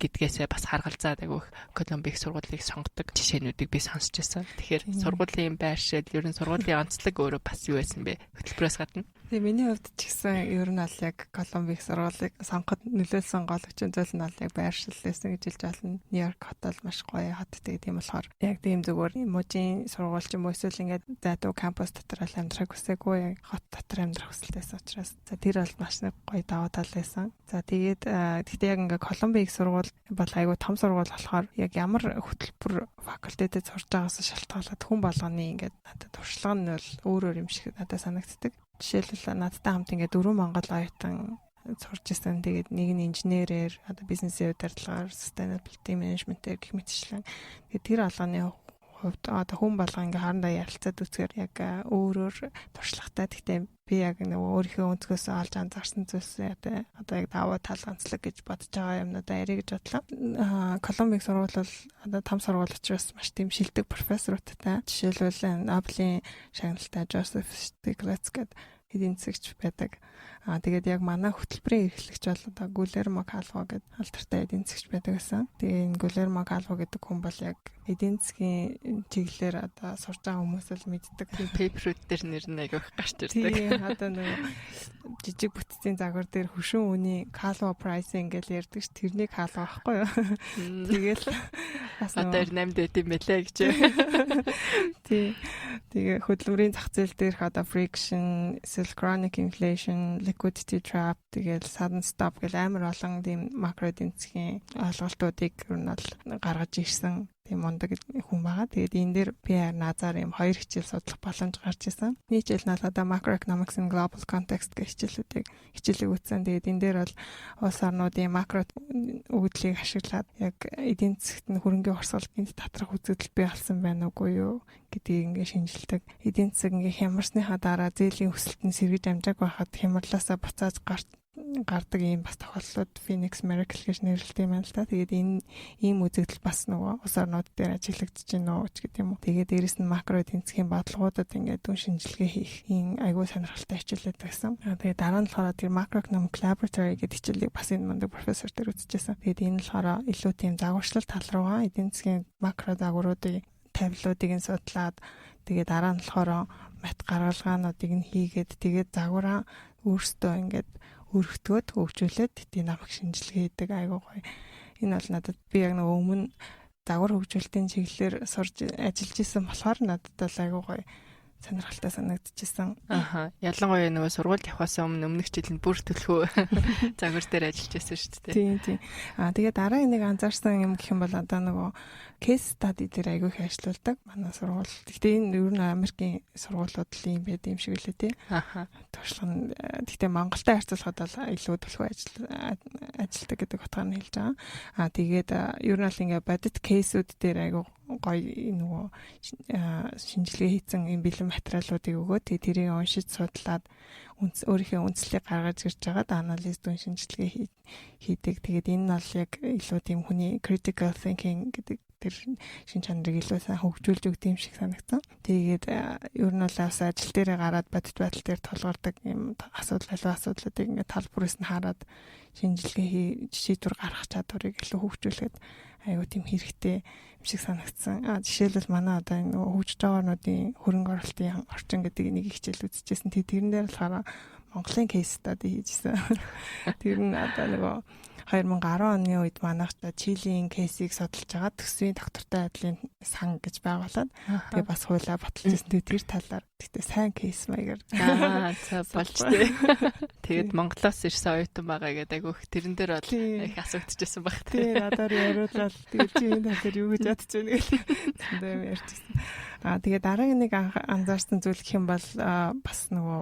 гэдгээсээ бас харгалзаад агайх Колумбик сургуулийг сонгодог жишээнүүдийг би сонсч байсан. Тэгэхээр сургуулийн байршил, ер нь сургуулийн онцлог өөрөө бас юу байсан бэ? Хөтөлбөрөөс гадна. Тэгээ миний хувьд ч гэсэн ер нь бол яг Колумбик сургуулийг сонгоход нөлөөлсөн гол хүчин зүйл нь бол яг байршил байсан гэж хэлж байна. Нью-Йорк хот бол маш гоё хот. Тэгээ тийм болохоор яг тийм зүгээр мужийн сургууль ч юм уу эсвэл ингээд зайдуу кампус дотор л амьдрахыг хүсээгүй, яг хот дотор амьдрах хүсэлтэйсэн учраас за тэр бол маш нэг гоё даваа тал байсан. За тэгээд гэхдээ яг ингээд Колумбик сургууль бол айгүй том сургууль болохоор яг ямар хөтөлбөр факультетэд сурж байгаас шалтгаалаад хүн болгоны ингээд надад туршлага нь бол өөр юм шиг надад санагддаг. Жишээлбэл надтай хамт ингээд 4 Монгол оюутан сурж ирсэн. Тэгээд нэг нь инженерээр, одоо бизнесийн удирдлагаар, sustainability management-ээр гэх мэтчлэн. Тэгээд тэр алганы хувьд одоо хүн болго ингээ хаандаа ярилцаад үзэхээр яг өөрөөр туршлагатай. Гэхдээ би яг нөгөө өөрийнхөө өнцгөөс олж анзаарсан зүйлсээ одоо яг даваа тал ганцлаг гэж бодож байгаа юмнуудаа ярих гэж бодлоо. Колумбик сургууль бол одоо том сургууль учраас маш тийм шилдэг профессоруудтай. Жишээлбэл Нобелийн шагналтай Жозеф Стиглиц гэдэг эдийн засагч байдаг. Тэгээд яг манай хөтөлбөрийн эрхлэгч бол одоо Гулермо Калво гэдэг алдартай эдийн засагч байдаг гэсэн. Тэгээ энэ Гулермо Калво гэдэг хүн бол яг эдийн засгийн чиглэлээр одоо сурж байгаа хүмүүс л мэддэг. Пейперүүд дээр нэр нь агайх гарч ирдэг. Тийм одоо нэг жижиг бүтцийн загвар дээр хөшүүн үний Калво pricing гэж ярьдаг ш. Тэрнийг Калво байхгүй юу? Тэгэл бас одоо 8 дэд юм бэлээ гэж. Тийм. Тэгээ хөдөлмөрийн зах зээл дээрх одоо friction, chronic inflation, liquidity trap, тэгэл sudden stop гэл амар олон тийм макро эдийн засгийн ойлголтуудыг ер нь бол гаргаж ирсэн тийм мундаг хүн байгаа. Тэгээд энэ дээр PR назар юм 2 хичээл судлах боломж гарч ирсэн. Нэг хичээл нь одоо macroeconomics in global context гэх хичээлийг үзсэн. Тэгээд энэ дээр бол улс орнуудын макро өгөгдлийг ашиглаад яг эдийн засгт нь хөрөнгөний орсголт энд татрах үзэгдэл бий болсон байна уугүй юу гэдгийг ингээ шинжилдэг. Эдийн засаг ингээ хямарсныхаа дараа зээлийн өсөлт нь сэргэж амжааг байхад хямарлаасаа буцааж гардаг ийм бас тохиолдлууд Phoenix Miracle гэж нэрлэдэг юм байна л да. Тэгээд энэ ийм үзэгдэл бас нөгөө улс орнууд дээр ажиглагдаж байна уу ч гэдэг юм уу. Тэгээд дээрэс нь макро эдийн засгийн бодлогуудад ингээд дүн шинжилгээ хийх ийм айгүй сонирхолтой хичээлээд байсан. Тэгээд дараа нь болохоор тэр Macroeconomic Laboratory гэдэг хичээлийг бас энэ мундаг профессор дээр үзчихсэн. Тэгээд энэ болохоор илүү тийм загварчлал тал руугаа эдийн засгийн макро загваруудыг тавилуудыг нь судлаад тэгээд дараа нь болохоор мат гаргалгаануудыг нь хийгээд тэгээд загвараа өөрсдөө ингээд өргөтгөөд хөгжүүлээд динамик шинжилгээ хийдэг айгуу гоё. Энэ бол надад би яг нэг өмнө загвар хөгжүүлэлтийн чиглэлээр сурж ажиллаж исэн болохоор надад бол айгуу гоё сонирхолтой санагдчихсан. Ялангуяа нөгөө сургууль явахаас өмнөх жил нь бүр төлхөө загвар дээр ажиллаж байсан шүү дээ. Тийм. Тэгээд дараа нэг анзаарсан юм гэх юм бол одоо нөгөө case study дээр айгүй их ажиллаулдаг манай сургууль. Гэхдээ энэ ер нь Америкийн сургуулиуд л юм байд юм шиг лээ тий. Туршлага нь гэхдээ Монголтой харьцуулахад бол илүү төлхөө ажилдаг гэдэг утгаар нь хэлж байгаа. Тэгээд ер нь бол ингээ бодит кейсүүд дээр айгүй гоё нөгөө шинжилгээ хийсэн юм бэлэн материалуудыг өгөө. Тэгээд тэрийг уншиж судлаад өөрийнхөө үндслийг гаргаж ирж байгаад анализ дүн шинжилгээ хийдэг. Тэгээд энэ нь бол яг илүү тийм хүний critical thinking гэдэг тэр шин чанарыг илүү сайн хөгжүүлж өгд юм шиг санагдсан. Тэгээд ер нь бол бас ажил дээрээ гараад бодит байдал дээр тулгардаг юм асуудлуудыг ингээд тал бүрээс нь хараад шинжилгээ шийдвэр гаргах чадварыг илүү хөгжүүлэхэд аюу тийм хэрэгтэй юм шиг санагдсан. Жишээлбэл манай одоо энэ хөгжиж байгаануудын хөрөнгө оруулалтын орчин гэдэг нэг хичээл үзчихсэн. Тэрэн дээр болохоор Монголын кейс стади хийжсэн. Тэр нь одоо нөгөө 2010 оны үед манайх Чилийн кейсийг судалж байгаа төсвийн доктортой байдлын сан гэж байгуулад тэгээ бас хуулаа баталжсэн. Тэр талаар гэхдээ сайн кейс маягаар болж тээ. Тэгээд Монголоос ирсэн оюутан байгаа гэдэг айгүйх тэрэн дээр бол их асуугдчихсан баг тээ. Надаар яриулаад тэгээд чи энэ талаар юу гэж бодож байна гэх юм ярьчихсан. Тэгээд дараагийн нэг анзаарсан зүйл гэх юм бол бас нөгөө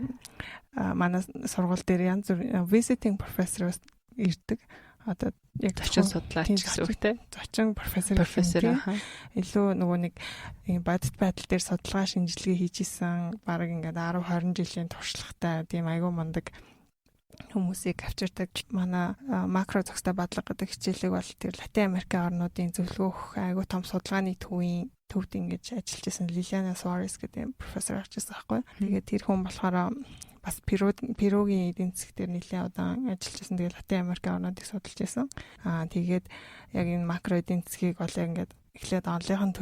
манай сургууль дээр янз бүр visiting professor ирдэг. одоо яг зочин судлаач гэсэн үг те. Зочин профессор илүү нөгөө нэг бодит байдал дээр судалгаа шинжилгээ хийж исэн баг ингээд 10 20 жилийн туршлагатай тийм айгүй мундаг хүмүүсийг авчирдаг. Манай макро зохистой бодлого гэдэг хичээлэг бол тэр Латин Америкийн орнуудын зөвлөгөөх айгүй том судалгааны төвд ингэж ажиллаж байсан Liliana Suarez гэдэг профессор авчихсан байхгүй. Тэгээд тэр хүн болохоор бас Перугийн эдийн засаг дээр нэлээд удаан ажиллаж байсан. Тэгээд Латин Америкийн орнуудыг судалж байсан. Тэгээд яг энэ макро эдийн засгийг бол яг ингээд эхлээд онлынхын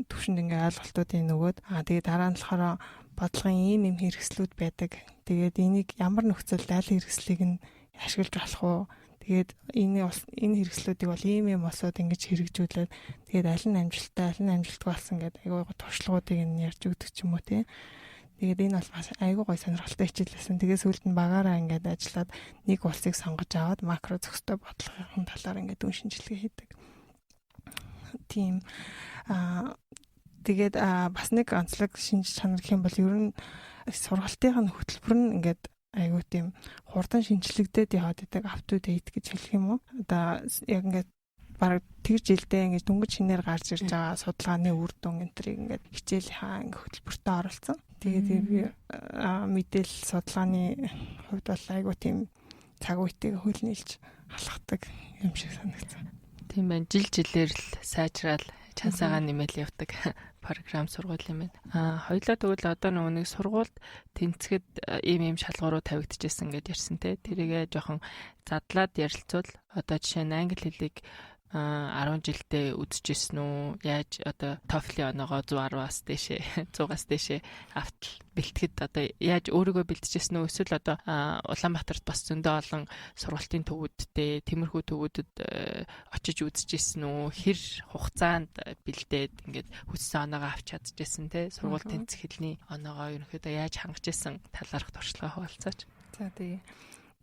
түвшинд ингээд ойлголтуудын нөгөөд тэгээд дараа нь болохоор бодлогын ийм хэрэгслүүд байдаг. Тэгээд энийг ямар нөхцөлд аль хэрэгслийг нь ашиглаж болох уу? Тэгээд энэ хэрэгслүүдийг бол ийм усууд ингэж хэрэгжүүлээд тэгээд аль нь амжилттай, аль нь амжилтгүй болсон гэдэг айгүй туршлагуудыг нь ярьж өгдөг ч юм уу тий. Тэгээд энэ бол бас айгүй гой сонирхолтой хичээл байсан. Тэгээд сүүлд нь багаараа ингээд ажиллаад нэг улсыг сонгож аваад макро зохистой бодлогын талаар ингээд үн шинжилгээ хийдэг. Тийм тэгээд бас нэг онцлог шинж чанар гэх юм бол ер нь сургалтын хөтөлбөр нь ингээд айгүй тийм хурдан шинжлэгдээд яваад идэг up to date гэж хэлэх юм уу? Одоо яг ингээд бараг тэр жилдээ ингээд дөнгөж шинээр гарч ирж байгаа судалгааны үр дүн энтрийг ингээд хичээлийнхаа ингээд хөтөлбөртөө оруулсан. Тэгээд би мэдээлэл судалгааны хувьд бол айгүй тийм цаг үетэйг хөл нийлж халахдаг юм шиг санагдсан. Тийм байна. Жилээр л сайжрал чансаагаа нэмэл явдаг програм сургууль юм байна. Хоёлаа тэгвэл одоо нэг сургуульд тэнцэхэд ийм шалгуурууд тавигдчихсэн гэдээ ярьсан те. Тэрийгээ жоохон задлаад ярилцвал одоо жишээ нь англи хэлийг 10 жилдээ үзчихсэн үү? Яаж одоо TOEFL-ийн оноогоо 110-аас дээшээ 100-аас дээшээ автал бэлтгэхэд одоо яаж өөрийгөө бэлтжижсэн үү? Эсвэл одоо Улаанбаатарт бас зөндөө олон сургалтын төвүүдтэй тиймэрхүү төвүүдэд очиж үзчихсэн үү? Хэр хугацаанд бэлдээд ингээд хүссэн оноогоо авч чадчихсан те? Сургууль тэнцэх хэлний оноогоо ерөнхийдөө яаж хангаж ирсэн талаарх туршлага хуваалцаач. За тий.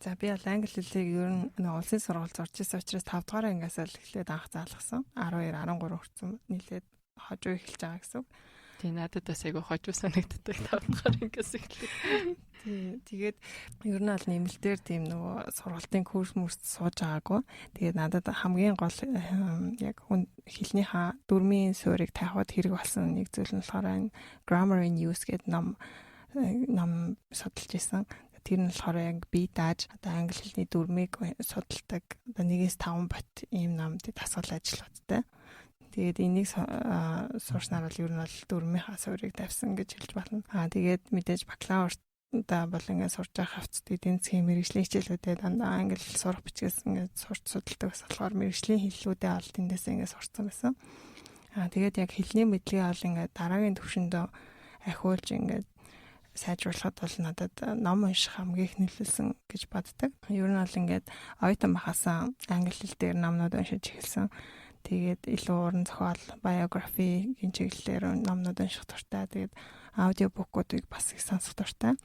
За би бол англи хэлийг ер нь улсын сургууль зорж ирсэн учраас 5 дугаар ангиас л эхлээд анх заалгасан. 12 13 хүрсэн нийлээд хожуу эхэлж байгаа гэсэн. Тий надад бас айгүй хожуу санагддаг 5 дугаар ангиас эхлэх. Тий тэгээд ер нь бол нэмэлтээр тийм нөгөө сургалтын курс мөрс сууж байгаагүй. Тэгээд надад хамгийн гол яг хэлнийхаа дөрмийн суурийг тавихад хэрэг болсон нэг зүйл нь болохоор Grammar in Use гэдэг ном судалж исэн. Тэр нь болохоор яг бие дааж одоо англи хэлний дүрмийг судалдаг одоо 1-5 бот ийм номд дасгал ажиллагаадтай. Тэгээд энийг суурснаар бол ер нь бол дүрмийнхаа суурийг тавьсан гэж хэлж байна. Тэгээд мэдээж бакалаврт бол ингээд сурж байгаа хавцад эдийн засгийн мэргэжлийн хичээлүүдэд дандаа англи хэл сурах бичгээс ингээд сурч судалдаг бас болохоор мэргэжлийн хэллүүдээ олд эндээс ингээд сурцсан байсан. Тэгээд яг хэлний мэдлэгээ бол ингээд дараагийн төвшөндөө ахиулж ингээд сайжруулахад бол надад ном унших хамгийн их нөлөөлсөн гэж боддог. Ер нь бол ингээд оюутан байхасаа англи хэл дээр номнууд уншиж эхэлсэн. Тэгээд илүү уран зохиол, биографигийн чиглэлээр номнууд унших дуртай. Тэгээд аудиобукуудыг бас их сонсох дуртай.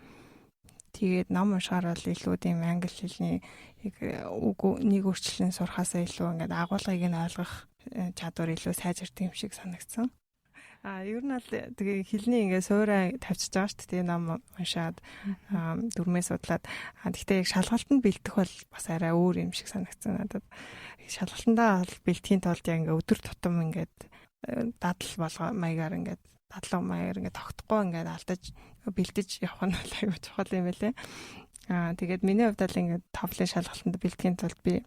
Тэгээд ном уншихаар бол илүү тийм англи хэлний нэг өөрчлөлтөнд сурахаасаа илүү ингээд агуулгыг нь ойлгох чадвар илүү сайжирдаг юм шиг санагдсан. Ер нь л тэгээ хэлний ингээ суурай тавьчихж байгаа шүү дээ. Ном уншаад дүрмээ судлаад. Гэхдээ яг шалгалтанд бэлдэх бол бас арай өөр юм шиг санагдсан надад. Шалгалтандаа бол бэлтгэхийн тулд яг ингээ өдөр тутам ингээд дадлага маягаар ингээд тогтохгүй ингээд алдаж бэлдэж явах нь аюу чухал юм байлээ. Тэгээд миний хувьд бол ингээд TOEFL-ийн шалгалтанд бэлтгэхийн тулд би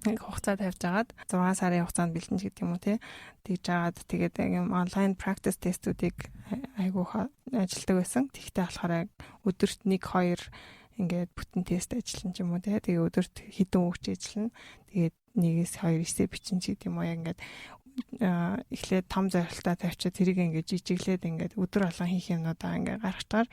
хугацаа тавьж агаад 6 сарын хугацаанд бэлтэн ч гэдэг юм уу тэгж агаад тэгээд юм онлайн practice тестүүдийг айгууха ажилладаг байсан. Тэгтээ болохоор өдөрт 1-2 ингээд бүтэн тест ажиллана ч юм уу тэгээ өдөрт хэдэн үгч ажиллана. Тэгээд 1-2 эссе бичин ч гэдэг юм уу ингээд эхлээд том зорилтоо тавьчихад тэрийг ингээд жижиглээд ингээд өдөр болгон хийх юмнуудаа ингээд гаргачаар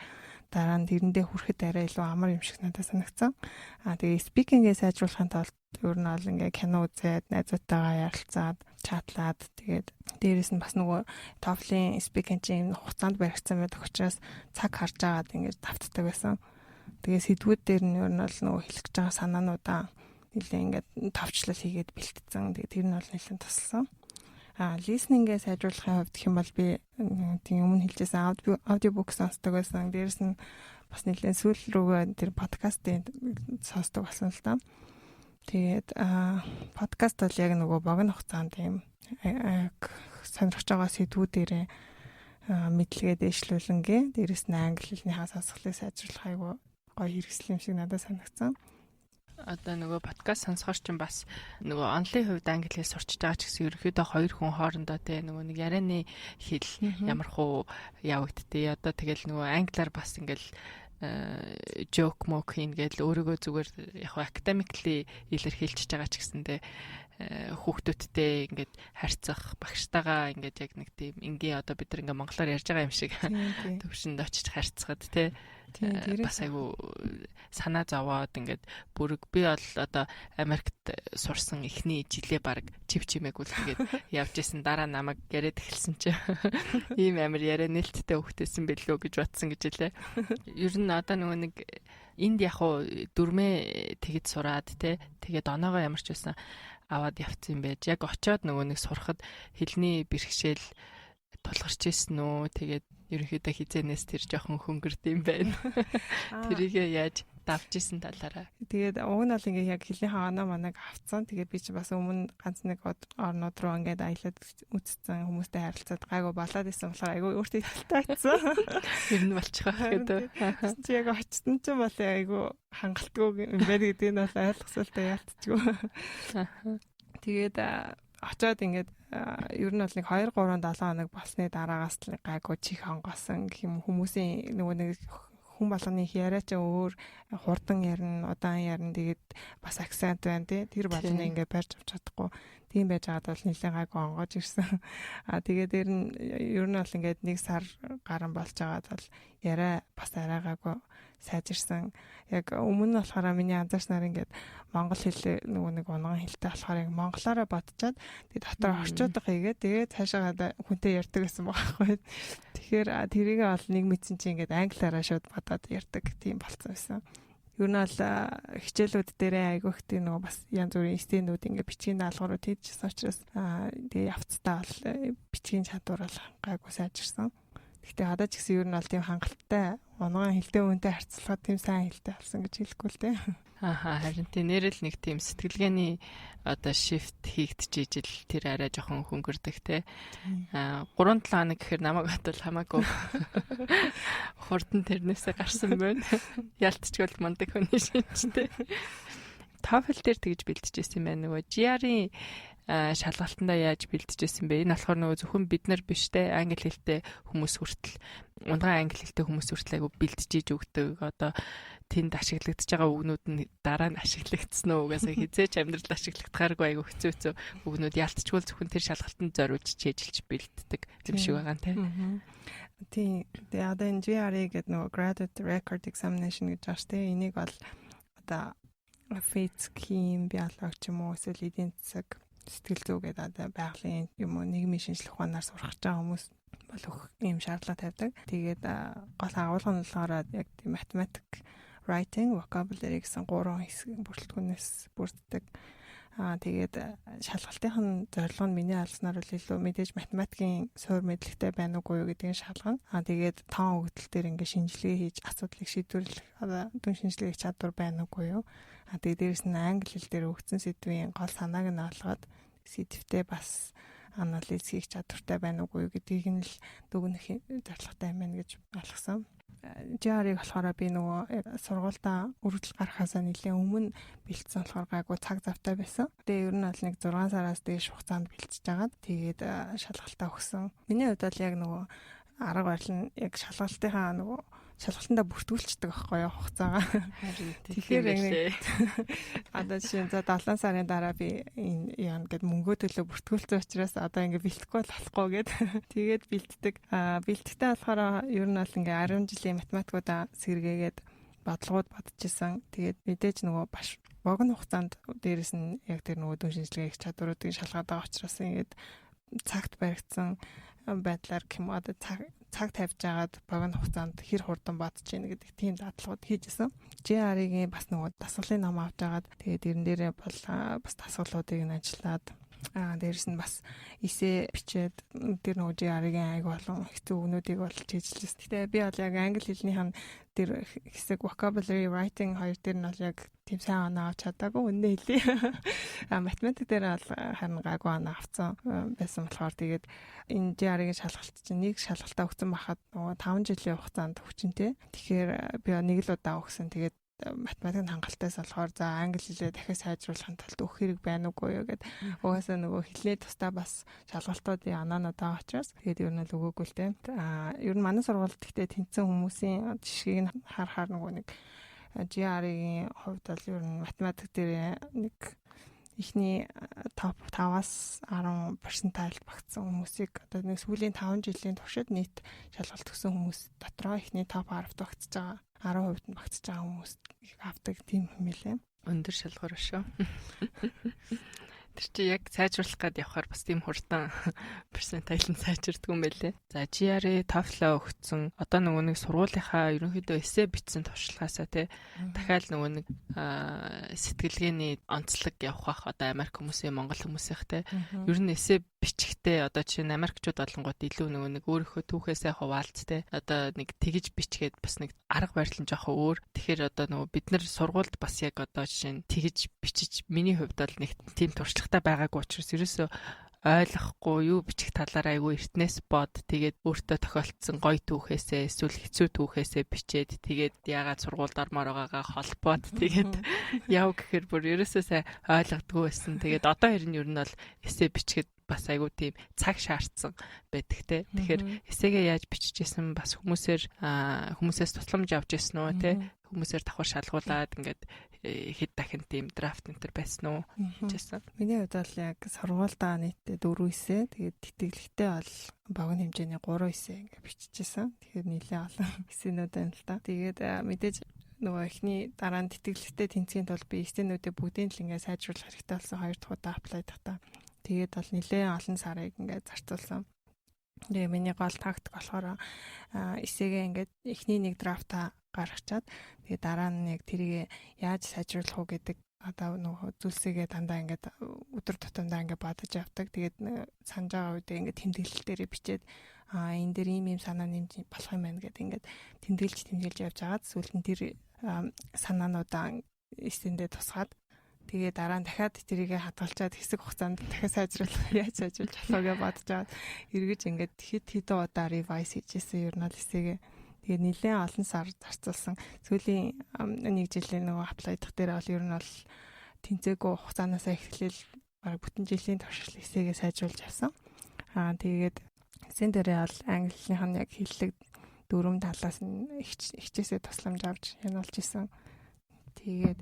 дараа нь тэрэндээ хүрэхэд арай илүү амар юм шиг надад санагдсан. Тэгээ спикингээ сайжруулахын тулд ер нь бол ингээ кино үзээд, найзуудтайгаа ярилцаад, чатлаад тэгээд дээрэс нь бас нөгөө TOEFL-ийн спикинг чинь хугацаанд баригдсан байдаг учраас цаг харж агаад ингээ давтдаг байсан. Тэгээ сэдвүүд дээр нь ер нь бол нөгөө хэлэх гэж байгаа санаануудаа нэлээ ингээ товчлол хийгээд бэлтгэсэн. Тэгээ тэр нь бол нэлээд тусалсан. Listening-гээ сайжруулахын хувьд гэх юм бол би тийм өмнө хэлжсэн аудиобук сонсдог байсан. Дээрэс нь бас нэлээд сүүл рүүгээ тэр подкастын сонсдог болсон л да. Тэгээд подкаст бол яг нөгөө богино хугацаанд юм сонирхож байгаа сэдвүүдээрээ мэдлэгээ дэвшлүүлэнгээ дээрэс нь англи хэлнийхаа сонсголыг сайжруулах айгүй гоё хэрэгсэл юм шиг надад санагдсан. Одоо нөгөө подкаст сонсохоор чинь бас нөгөө онлын хувьд англи хэл сурч байгаа ч гэсэн ерөөхдөө хоёр хүн хоорондоо те нөгөө нэг ярианы хэл ямар хуу явагддээ. Одоо тэгэл нөгөө англиар бас ингээл joke mock ингээл өөрийгөө зүгээр яг academically илэрхийлж байгаа ч гэсэндээ хүүхдүүдтэй ингээд харьцах багштайгаа ингээд яг нэг тийм энгийн одоо бид нар ингээд монголоор ярьж байгаа юм шиг төвшөнд очиж харьцахад те бас айгу санаа зовоод ингээд бүрэг би бол одоо Америкт сурсан эхний жилээ баг чив чимээгүүл ингээд явж исэн дараа намайг яриад эхэлсэн чи ийм амар яриа нээлттэй хөвгтэйсэн бэлөө гэж бодсон гэж лээ. Ер нь одоо нөгөө нэг энд яг уу дүрмээ тэгэд сураад те тэгээд оноогоо ямар ч байсан аваад явцсан байж яг очиод нөгөө нэг сурахад хэлний бэрхшээл тулгарч ирсэн үү тэгээд ерөнхийдөө хизэнээс тэр жоохон хөнгөрд юм байна. Тэрийгээ яаж давж исэн талаараа. Тэгээд уг нь бол ингээ яг хэлнийхээ оноо манайг авцсан. Тэгээд би чи бас өмнө ганц нэг орнууд руу ингээд аялаад үзсэн хүмүүстэй харилцаад гайгүй болоод исэн болохоор айгүй өөртөө ихтэй айтсан. Ер нь болчих واخ гэдэг. Чи яг очсон ч юм бол айгүй хангалтгүй юм байна гэдэг нь бол ойлгосолтой яалтчгүй. Тэгээд очоод ингээд ер нь бол нэг 2 3 7 хоног болсны дараагаас л гайгүй чих хонгосон гэх юм хүмүүсийн нөгөө нэг хүн болгоны яриа ч өөр хурдан ярина, удаан ярина тэгээд бас акцент байна тий. Тэр болгоны ингээд барьж авч чадахгүй. Тийм байж байгаад бол нэлээд гайгүй онгож ирсэн. Тэгээд дээр нь ер нь бол ингээд 1 сар гарan болж байгаад бол яриа бас арай гайгүй сайжирсан. Яг өмнө нь болохоор миний анзаарснаар ингээд монгол хэл нөгөө нэг унган хэлтэй болохоор яг монголоороо бодчихад тэгээд дотор орчуудаг хийгээд тэгээд цаашаа хүнтэй ярьдаг гэсэн байгаа байхгүй. Тэгэхээр тэрийг бол нэг мэдсэн чинь ингээд англиараа шууд бодоод ярьдаг тийм болцсон байсан. Ер нь бол хичээлүүд дээрээ айгүй их тийм нөгөө бас янз бүрийн стенүүд ингээд бичгийн даалгаврууд хийжсэн учраас тэгээд явцдаа бол бичгийн чадвар бол гайгүй сайжирсан. Гэхдээ одоо ч гэсэн ер нь бол тийм хангалттай унган хэлтэй үнтэй харьцуулахад тийм сайн хэлтэй болсон гэж хэлэхгүй л дээ. Харин тийм нэрэл нэг тийм сэтгэлгээний одоо shift хийгдчихэж ил тэр арай жоохон хөнгөрдөг те. 3-7 хоног гэхээр намайг бодвол хамаагүй хурдан тэрнээсээ гарсан байна. Ялтчгүй мандаг хүний шинжтэй. TOEFL дээр тэгж бэлтжижсэн юм байна. Нөгөө GRE шалгалтандаа яаж бэлтжижсэн бэ? Энэ болохоор нөгөө зөвхөн бид нар биш те англи хэлтэй хүмүүс хүртэл ундгаан англи хэлтэй хүмүүс хүртэл айгу бэлтжиж өгдөг. Одоо тэнд ашиглагдаж байгаа үгнүүд нь дараа нь ашиглагдсан уу? Угаасаа хизээч амьдралд ашиглагдахааргүй айгу хэцүү үгнүүд ялтчгүй зөвхөн тэр шалгалтанд зориулж чийжилж бэлддэг юм шиг байгаа юм те. Тийм. Тэгээ одоо энэ GRE гэдэг нөгөө Graduate Record Examination гэж байна те. Энийг бол одоо физик, биологч юм уу эсвэл эдийн засаг сэтгэл зүй гэдэг одоо байгалийн юм уу нийгмийн шинжлэх ухаанаар сурах гэж байгаа хүмүүс болох ийм шаардлага тавьдаг. Тэгээд гол агуулга нь болохоор яг тийм математик, writing, vocabulary гэсэн 3 хэсгийн бүрэлдэхүүнээс бүрддэг. Тэгээд шалгалтын зорилго нь миний алснаар бол илүү мэдээж математикийн суур мэдлэгтэй байна уугүй юу гэдгийг шалгана. Тэгээд тоон өгдөл дээр ингээд шинжилгээ хийж асуудлыг шийдвэрлэх одоо дүн шинжилгээ чадвар байна уугүй юу. Тэгээд дээрэс нь англи хэл дээр өгсөн сэдвийн гол санааг нь олгоод сэдвтээ бас анализ хийх чадвартай байна уугүй юу гэдгийг нь л дүгнэх зорилготой юм байна гэж ойлгосон. GRE-г болохоор би нөгөө сургуультаа үргэлж гарахаасаа нэлээд өмнө бэлдсэн болохоор гайгүй цаг завтай байсан. Тэгээ ер нь бол нэг 6 сараас дээш хугацаанд бэлтжиж агаад тэгээд шалгалтаа өгсөн. Миний хувьд бол яг нөгөө арга барил нь яг шалгалтынхаа нөгөө шалгалтандаа бүртгүүлчихдэг байхгүй юу хугацаагаа. Тэгэхээр яг одоо жишээ нь за 7 сарын дараа би энэ яа гэд мөнгөө төлөө бүртгүүлсэн учраас одоо ингэ бэлтгэхгүй болохгүй гэд тэгээд бэлддэг. Бэлтгэхдээ болохоор ер нь бол ингээ 10 жилийн математикуудаа сэргээгээд бодлогууд бодчихсон. Тэгээд мэдээж нөгөө баш богино хугацаанд дээрэс нь яг тэр нөгөө дүн шинжилгээ их чадваруудыг шалгаад байгаа учраас ингээд цагт баригдсан байдлаар юм одоо цаг тавьж агаад богино хугацаанд хэр хурдан бодож ийн гэдэг тийм дадлууд хийжсэн. GRE-гийн бас нөгөө дасгалын ном авч агаад тэгээд эрен дээрээ бол бас дасгалуудыг нь ажиллаад Дээрэс нь бас эсээ бичээд тэр нөгөө GR-ийн айг болон хэцүү өгнүүдийг болж ажиллажсэн. Гэтэ би бол яг англи хэлнийхэн тэр хэсэг vocabulary writing хоёр дээр нь бол яг тийм сайн оноо авч чадаагүй үнэ хэлээ. Математик дээр бол харин гайгүй оноо авсан байсан болохоор тэгээд энэ GR-ийн шалгалт чинь нэг шалгалтаа өгсөн байхад нөгөө 5 жилийн хугацаанд хүчинтэй. Тэгэхээр би нэг л удаа өгсөн. Тэгээд математикийн хангалттай болохоор за англи хэлээ дахиад сайжруулахын тулд өгөх хэрэг байна уугүй юу гэд угаасаа нөгөө хэлний тусдаа бас шалгалтуудын анаанууд байгаа учраас тэгээд ер нь л өгөөгүй л дээ. Ер нь манай сургуульд гэхдээ тэнцсэн хүмүүсийн жишгийг харахаар нөгөө нэг GR-ийн хувьд бол ер нь математик дээр нэг ихний топ 5-аас 10 перцентайл багтсан хүмүүсийг одоо нэг сүүлийн 5 жилийн туршид нийт шалгалт өгсөн хүмүүс дотроо ихний топ 10-т багтж байгаа. 10% нь багтж байгаа хүмүүс авдаг тийм юм лээ. Өндөр шалгуур шүү. Тэр чи яг сайжруулах гээд явхаар бас тийм хурдан перцентайл нь сайжирдаг юм байлээ. За GRE TOEFL өгсөн. Одоо нөгөө нэг сургуулийнхаа ерөнхийдөө эссе бичсэн туршлагаасаа те дахиад нөгөө нэг сэтгэлгээний онцлог явах бах одоо Америк хүмүүсийн Монгол хүмүүсийнх те ер нь эссе бичгтээ одоо чинь Америкчууд болонгууд илүү нөгөө нэг өөрийнхөө түүхээсээ хуваалц те одоо нэг тэгж бичгээд бас нэг арга барил нь жоохон өөр. Тэгэхээр одоо нөгөө бид нар сургуульд бас яг одоо жишээ нь тэгж бичиж миний хувьд бол нэг тийм туршлагатай байгаагүй учраас ерөөсөө ойлгохгүй юу бичих талаар айгүй эртнээс бод тэгээд өөртөө тохиолдсон гоё түүхээсээ эсвэл хэцүү түүхээсээ бичээд тэгээд яагаад сургуульд ормоор байгаагаа холбоод тэгээд яв гэхээр бүр ерөөсөө сайн ойлгодгүй байсан. Тэгээд одоо хэрн ер нь бол эссе бичгээд бас айгүй тийм цаг шаардсан байдаг те. Тэгэхээр эсээгээ яаж бичижсэн бас хүмүүсээс тусламж авч ирсэн үү те. Хүмүүсээр давхар шалгуулад ингээд хэд дахин тийм драфт энтер байсан уу гэжсэн. Миний хувьд бол яг сургуульдаа нийтдээ 4 эсээ тэгээд тэтгэлэгтэй бол богино хэмжээний 3 эсээ ингээд бичижсэн. Тэгэхээр нэлээд олон эсээнүүд байна л да. Тэгээд мэдээж нөгөө эхний дараа нь тэтгэлэгтэй тэнцгийн тулд би эсээнүүдээ бүгдийг л ингээд сайжруулах хэрэгтэй болсон 2 дахь удаа аплай дахтаа. Тэгээд бол нэлээд олон сарыг ингээд зарцуулсан. Тэгээ миний гол тактик болохоор эсээгээ ингээд эхний нэг драфта гаргачаад тэгээ дараа нь яг тэрийг яаж сайжруулах уу гэдэг одоо нөгөө зүйлсийгээ дандаа ингээд өдөр тутамдаа ингээд бодож явдаг. Тэгээд санаж байгаа үедээ ингээд тэмдэглэл дээр бичээд энэ дээр ийм санаа нэмж болох юм байна гэдэг ингээд тэмдэглэж явж байгаад сүүлд нь тэр санаануудаа эсэндээ тусгаад тэгээ дараа нь дахиад тэрийг хадгалчаад хэсэг хугацаанд дахиад сайжруулах яаж сайжруулж болохоо гэж бодож аваад эргэж ингээд хэдэн удаа ревайс хийжсэн. Ер нь л эсэгээ тэгээ нэлээд олон сар зарцуулсан. Сүүлийн нэг жилийн нөгөө аплай дах дээр бол ер нь бол тэнцээгүй хугацаанаасаа эхлээл бараг бүтэн жилийн туршилт эсээгээ сайжруулж авсан. Тэгээд эсэн дээрээ бол англиных нь яг хэллэг дөрөв талаас нь хичээсээ тусламж авч яналж исэн. Тэгээд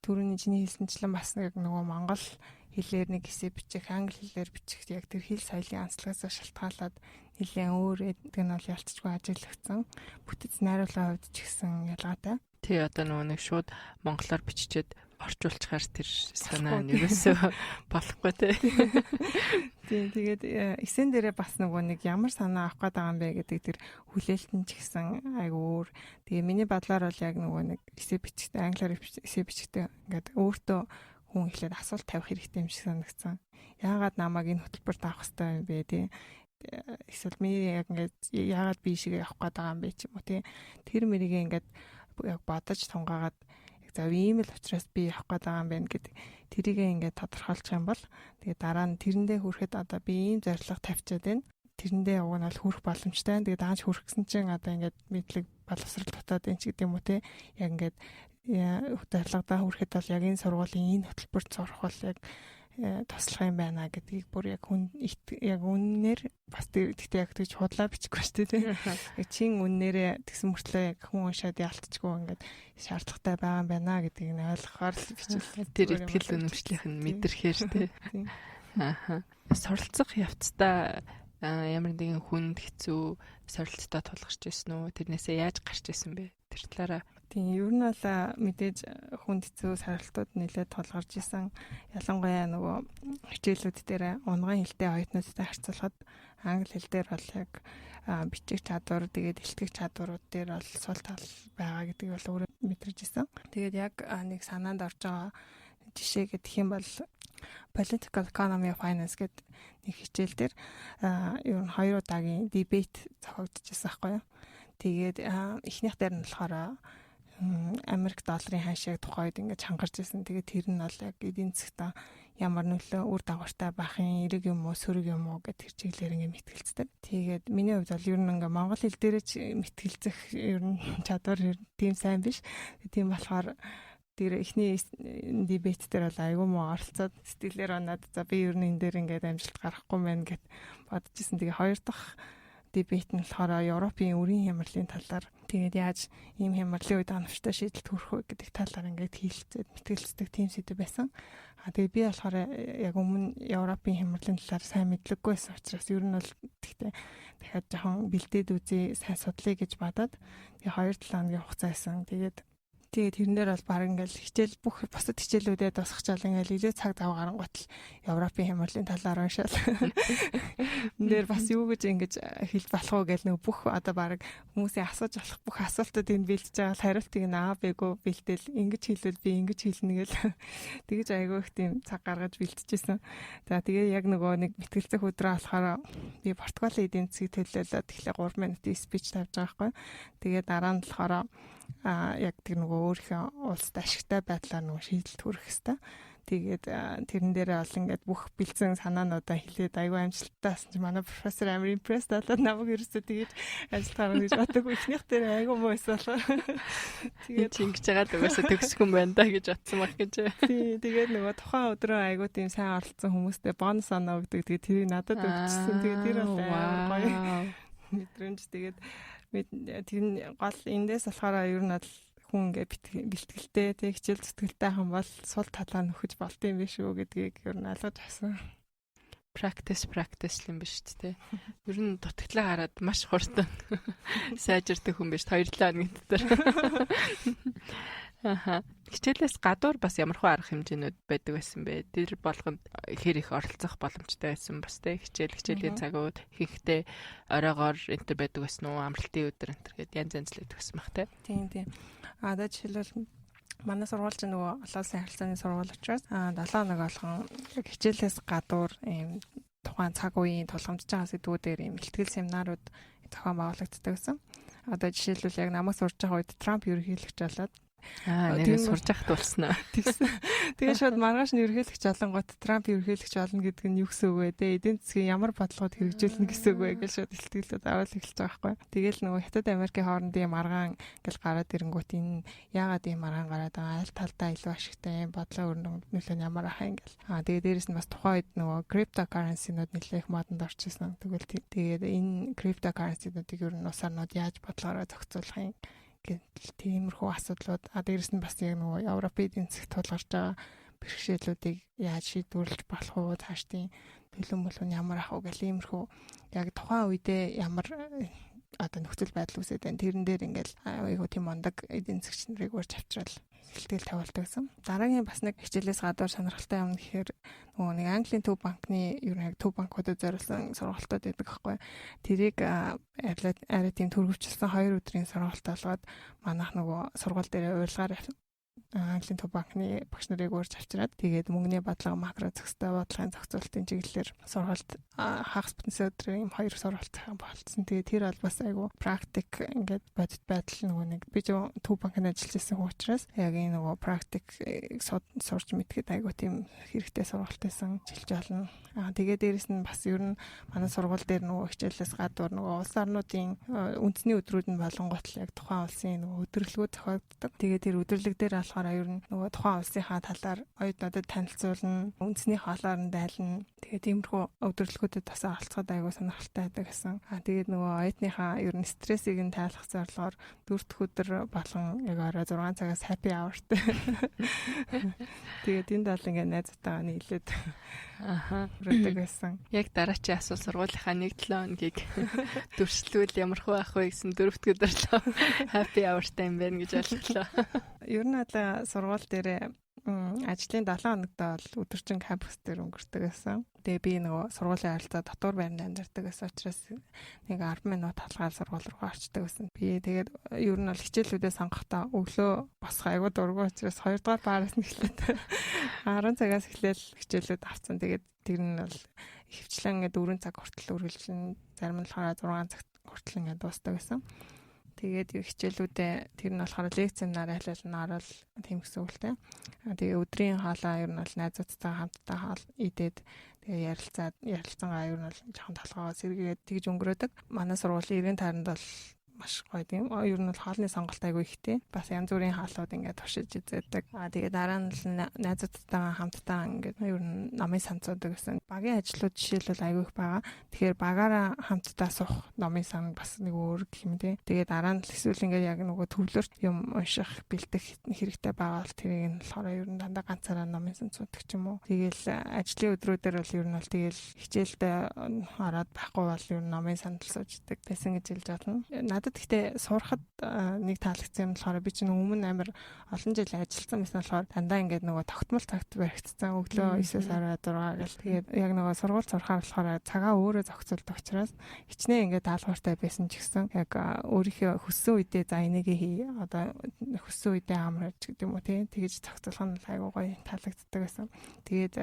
түрүүний чиний хэлсэнчлэн бас нэг нөгөө монгол хэлээр нэг эссе бичих, англи хэлээр бичих яг тэр хэл соёлын онцлогоос шалтгаалаад нэлээд өөр гэдэг нь бол ялцчгүй ажиглагдсан. Бүтэц найруулгын хувьд ч гэсэн ялгаатай. Тий одоо нөгөө нэг шууд монголоор биччихэд орчуулчихаар тэр санаа нь ерөөсөө болохгүй тий. Тийм тэгээд эсэн дээрээ бас нөгөө нэг ямар санаа авах гээд байгаа юм бэ гэдэг тэр хүлээлтэн ч гэсэн айгу өөр. Тэгээ миний бодлоор бол яг нөгөө нэг эссе бичгтээ англиар эссе бичгтээ ингээд өөртөө хүн ихлээр асуулт тавих хэрэгтэй юм шиг санагдсан. Яагаад намайг энэ хөтөлбөрт авах хэрэгтэй юм бэ тий? Эсвэл миний яг ингээд яагаад би шигээ авах гээд байгаа юм бэ ч юм уу тий? Тэр мэрийгээ ингээд яг бодож тунгаагаад за ийм л учраас би явах гээд байгаа юм байна гэдэг тэрийгээ ингээд тодорхойлчих юм бол тэгээ дараа нь тэрэндээ хүрэхэд одоо би ийм зорилго тавьчаад байна. Тэрэндээ уг нь бол хүрэх боломжтой. Тэгээ дааж хүрэх гэсэн чинь одоо ингээд мэдлэг боловсрал дутаад байна ч гэдэг юм уу те. Яг ингээд зорилгодоо хүрэхэд бол яг энэ сургуулийн энэ хөтөлбөрт сурах бол яг туслах юм байна гэдгийг бүр яг яг үннээр бас тэгтээ яг тэгж худлаа бичихгүй шүү дээ. Яг чин үннээрээ тэгсэн мөртлөө яг хүн уншаад ялтчгүй ингээд шаардлагатай байгаа юм байна гэдгийг нь ойлгохоор л бичихлээ. Тэр ихтгэл үнэмшлийнх нь мэдэрхээр тий. Ааха. Суралцах явцдаа ямар нэгэн хүнд хэцүү сорилттой тулгарч ирсэн үү? Тэрнээсээ яаж гарч ирсэн бэ? Тэр талаараа тийм ер нь бол мэдээж хүнд хэцүү сорилтууд нэлээд тулгарч исэн. Ялангуяа нөгөө хичээлүүд дээр унган хэлтэй оюутнуудтай харьцуулахад англи хэл дээр бол яг бичих чадвар тэгээд илтгэх чадварууд дээр бол сул тал байгаа гэдгийг бол өөрөө мэдэрч исэн. Тэгээд яг нэг санаанд орж байгаа жишээ гэх юм бол Political Economy of Finance гэдэг нэг хичээл дээр ер нь 2 удаагийн дебет зохиогдчихсан байхгүй юу. Тэгээд эхнийх дээр нь болохоор Америк долларын ханшийг тухайд ингэж хангарч ирсэн. Тэгээд тэр нь бол яг эдийн засгт ямар нөлөө үр дагавартай байхын эрэг юм уу сөрөг юм уу гэдэг тэр чиглэлээр ингэ мэтгэлцдэг. Тэгээд миний хувьд бол ер нь ингээ монгол хэл дээрээ ч мэтгэлцэх ер нь чадвар тийм сайн биш. Тийм болохоор тэр эхний дебет дээр бол айгүй муу оролцоод сэтгэлээр оноод за би ер нь энэ дээр ингээд амжилт гарахгүй мэн гэд бодож исэн. Тэгээ хоёр дахь дебет нь болохоор Европын өрийн хямралын талаар тэгээд яаж ийм хямралын үед оновчтой шийдэлт хүрэх вэ гэдэг талаар ингээд хэлцээд мэтгэлцдэг тийм сэдв байсан. Тэгээд би болохоор яг өмнө Европын хямралын талаар сайн мэдлэггүй байсан учраас ер нь бол тэгтээ дахиад жоохон бэлдээд үзье, сайн судлая гэж бодоод тэгээд 2-7 хоногийн хугацаа байсан. Тэгээд тэрэн дээр бол баг ингээл хичээл бүх бусад хичээлүүдэд тусахчаал ингээл илүү цаг зав гарангуут л Европын хямралын талаар уншаал. Энд дээр бас юу гэж ингэж хэлж болох вэ гэл нэг бүх одоо баг хүмүүсийн асууж болох бүх асуултууд энд бэлдэж байгаа хариултыг бэгөө бэлдээл ингэж хэлвэл би ингэж хэлнэ гэл тэгэж айгүй их тийм цаг гаргаж бэлдэжсэн. За тэгээ яг нөгөө нэг мэтгэлцэх өдрөө болохоор би Португалийн эдийн засгийг төлөөлөөд тэгэхээр 3 минутын спич тавьж байгаа байхгүй. Тэгээ дараа нь болохоор яг тэр нөгөө өөрийнхөө улсад ашигтай байдлаар нөгөө шийдэлт хүрэх хэвээр. Тэгээд тэрэн дээрээ бол ингээд бүх бэлдсэн санаануудаа хэлээд аюу амжилттай болсон чи манай профессор амар импресс болоод намайг ерөөсөө тэгэж ажил гаргах гэж боддог. Эхнийх дээр аюу муу байсан болохоор. Тэгээд ингэж байгаа л угаасаа төгсгөн байна да гэж бодсон баг гэж. Тий, тэгээд нөгөө тухайн өдрөө аюу тийм сайн оролцсон хүмүүстээ бонус оноо өгдөг. Тэгээд тэрийг надад өгчихсэн. Тэгээд тэр бол амар гоё мэдрэмж. Тэгээд тэр гол эндээс болохоор ер нь бол хүн ингээ бэлтгэлтэй тэг хичээл зүтгэлтэй хам бол сул талаа нөхөж болд юм биш үү гэдгийг ер нь ойлгож авсан. Practice юм биш үү те. Ер нь дутагдлаа хараад маш хурдан сайжирдаг хүн биш 2-7 хоногийн дотор. Аха. Хичээлээс гадуур бас ямархуу арга хэмжээнүүд байдаг байсан бэ? Тэр болгонд хэр их оролцох боломжтой байсан бас те. Хичээлийн цагууд ихэнхдээ оройгоор энтер байдаг байсан уу? Амралтын өдөр энтер гэдэг янз л байдаг байсан баг те. Тийм. Одоо жишээлбэл манай сургууль чинь нөгөө олон улсын харилцааны сургууль учраас 7 хоног болгон хичээлээс гадуур ийм тухайн цаг үеийн тулгамдж байгаа сэдвүүдээр ийм ихтгэл семинарууд зохион байгуулагддаг гэсэн. Одоо жишээлбэл яг намайг сурж байгаа үед Трамп ерөнхийлөгч болоод тийм сурж ахт болсон аа. Тэгээ шууд маргааш нь ерөнхийлөгч олонгот Трамп ерөнхийлөгч болно гэдэг нь юу гэсэн үг вэ? Тэгээ эдийн засгийн ямар бодлогод хэрэгжүүлнэ гэсэн үг вэ гэж шууд илтгэлүүд аваад эхэлж байгаа байхгүй. Тэгээл нөгөө Хятад Америкийн хоорондын маргаан гэл гараад ирэнгүүт энэ яагаад ийм маргаан гараад байгаа? Аль талдаа илүү ашигтай юм бодлоо өрнөнд нөлөө нь ямар ахаа ингээл. Тэгээ дээрэс нь бас тухайн үед нөгөө криптокарренсинууд нэлээх модонд орчихсон. Тэгвэл тэгээд энэ криптокарренсинуудыг ер нь усарнууд яаж бодлогоороо зохицуулах юм? Тиймэрхүү асуудлууд дээрэс нь бас яг нөгөө Европын эдийн засагт тулгарч байгаа бэрхшээлүүдийг яаж шийдвэрлэж болох вэ? Цаашдын төлөв нь ямар ах вэ гэх иймэрхүү яг тухайн үедээ ямар одоо нөхцөл байдал үүсээд байна. Тэрэн дээр ингээл айгуу тийм ондаг эдийн засгч нарыг урьж авчрал хэлтгэл тавиулдаг гэсэн. Дараагийн бас нэг хичээлээс гадуур сонирхолтой юм гэхээр нөгөө нэг Английн төв банкны ер нь яг төв банкудад зориулсан сургалтууд байдаг байхгүй. Тэрийг арай тийм төрөвчлсөн 2 өдрийн сургалт болгоод манайх нөгөө сургууль дээр урилгаар Английн төв банкны багш нарыг урьж авчираад тэгээд мөнгөний бодлого макро зохистой бодлогын зохицуулалтын чиглэлээр сургалт хагас бүтэнс өдрийн 2 сургалт болцсон. Тэгээд тэр бол бас айгу практик ингээд бодит байдал нөгөө нэг би зөв төв банкнд ажиллаж байсан учраас яг энэ нөгөө практик сурч мэдгээд айгу тийм хэрэгтэй сургалт байсан жилж олно. Тэгээд дээрэс нь бас ер нь манай сургууль дээр нөгөө хичээлээс гадуур нөгөө улс орнуудын үндэсний өдрүүд нь болонгот л яг тухайн улсын нөгөө өдөрлөгөө зохиогддог. Тэгээд тэр өдөрлөг дээр болохоор ер нь нөгөө тухайн улсынхаа талаар оюутнуудад танилцуулна, үндэсний хоолоор нь дайлна. Тэгээд тиймэрхүү өдөрлөгүүдэд бас оролцоход аягүй сонирхолтой байдаг гэсэн. Тэгээд нөгөө оюутныхаа ер нь стрессийг нь тайлах зорилгоор 4 дахь өдөр болгон яг орой 6 цагаас happy hour-тэй. Тэгээд энд бол ингээд найзтайгаа нийлээд хүрдэг байсан. Яг дараачийн асуул сургуулийнхаа 1-7 хоногийг дүрслэвэл ямархуу ах вэ гэсэн 4 дахь өдөр л happy hour-тай юм байна гэж ойлголоо. Ер нь сургууль дээр ажлын 7 хоногт бол өдөржин кампус дээр өнгөрдөг гэсэн. Тэгээ би нөгөө сургуулийн харилцаа дотор байранд амьдардаг гэсэн учраас нэг 10 минут талгаар сургууль руу орчдөг гэсэн. Би тэгээд ер нь бол хичээлүүдээ сонгохдоо өглөө босох айгуу дургу учраас 2 дугаар баараас нэхлээд 10 цагаас эхлээл хичээлүүд авцсан. Тэгээд тэр нь бол хөвчлэн ингээд 4 цаг хүртэл үргэлжлэн зарим нь болохоор 6 цаг хүртэл ингээд дуустдаг гэсэн. Тэгээд хичээлүүдээ тэр нь болохоор лекц семинар айлуулнаар бол тийм гэсэн үг л дээ. Тэгээ өдрийн хоолоо ер нь бол найзуудтайгаа хамтдаа хоол идээд тэгээ ярилцаагаа ер нь бол жоохон толгоо сэргээд тэгж өнгөрөөдөг. Манай сургуулийн эргэн тайранд бол маш гоё тийм. Ер нь бол хоолны сонголт айгүй ихтэй. Бас янз бүрийн хоолууд ингээд туршиж үзээдэг. Тэгээ дараа нь найзуудтайгаа хамтдаа ингээд ер нь номын санцуудаг гэсэн. Багийн ажлууд жишээлбэл айгүй их байгаа. Тэгэхээр багаараа хамтдаа суух номын сан бас нэг өөр гэх юм дээ. Тэгээ дараа нь эсвэл ингээд яг нөгөө төвлөрт юм унших, бэлдэх хэрэгтэй байгаа бол тэрийг нь болохоор ер нь дандаа ганцаараа номын сан цуудаг ч юм уу. Тэгээл ажлын өдрүүдээр бол ер нь бол тэгээл хичээлдээ ороод байхгүй бол ер нь номын санд л сууждаг байсан гэж хэлж байна. Надад гэхдээ сурахад нэг таалагдсан юм болохоор би чинь өмнө амар олон жил ажилласан байсан болохоор дандаа ингээд нөгөө тогтмол цагт баригдсан өглөө 9-ээс 16 гэл тэгээд яг нөгөө сургууль сурахаар болохоор цагаа өөрөө зохицуулдаг учраас хичнээн ингээд даалгавартай байсан ч гэсэн яг өөрийнхөө хүссэн үедээ за энийг хий одоо хүссэн үедээ амарч гэдэг юм уу тэгэж зохицуулах нь айгуу гоё таалагддаг байсан. Тэгээд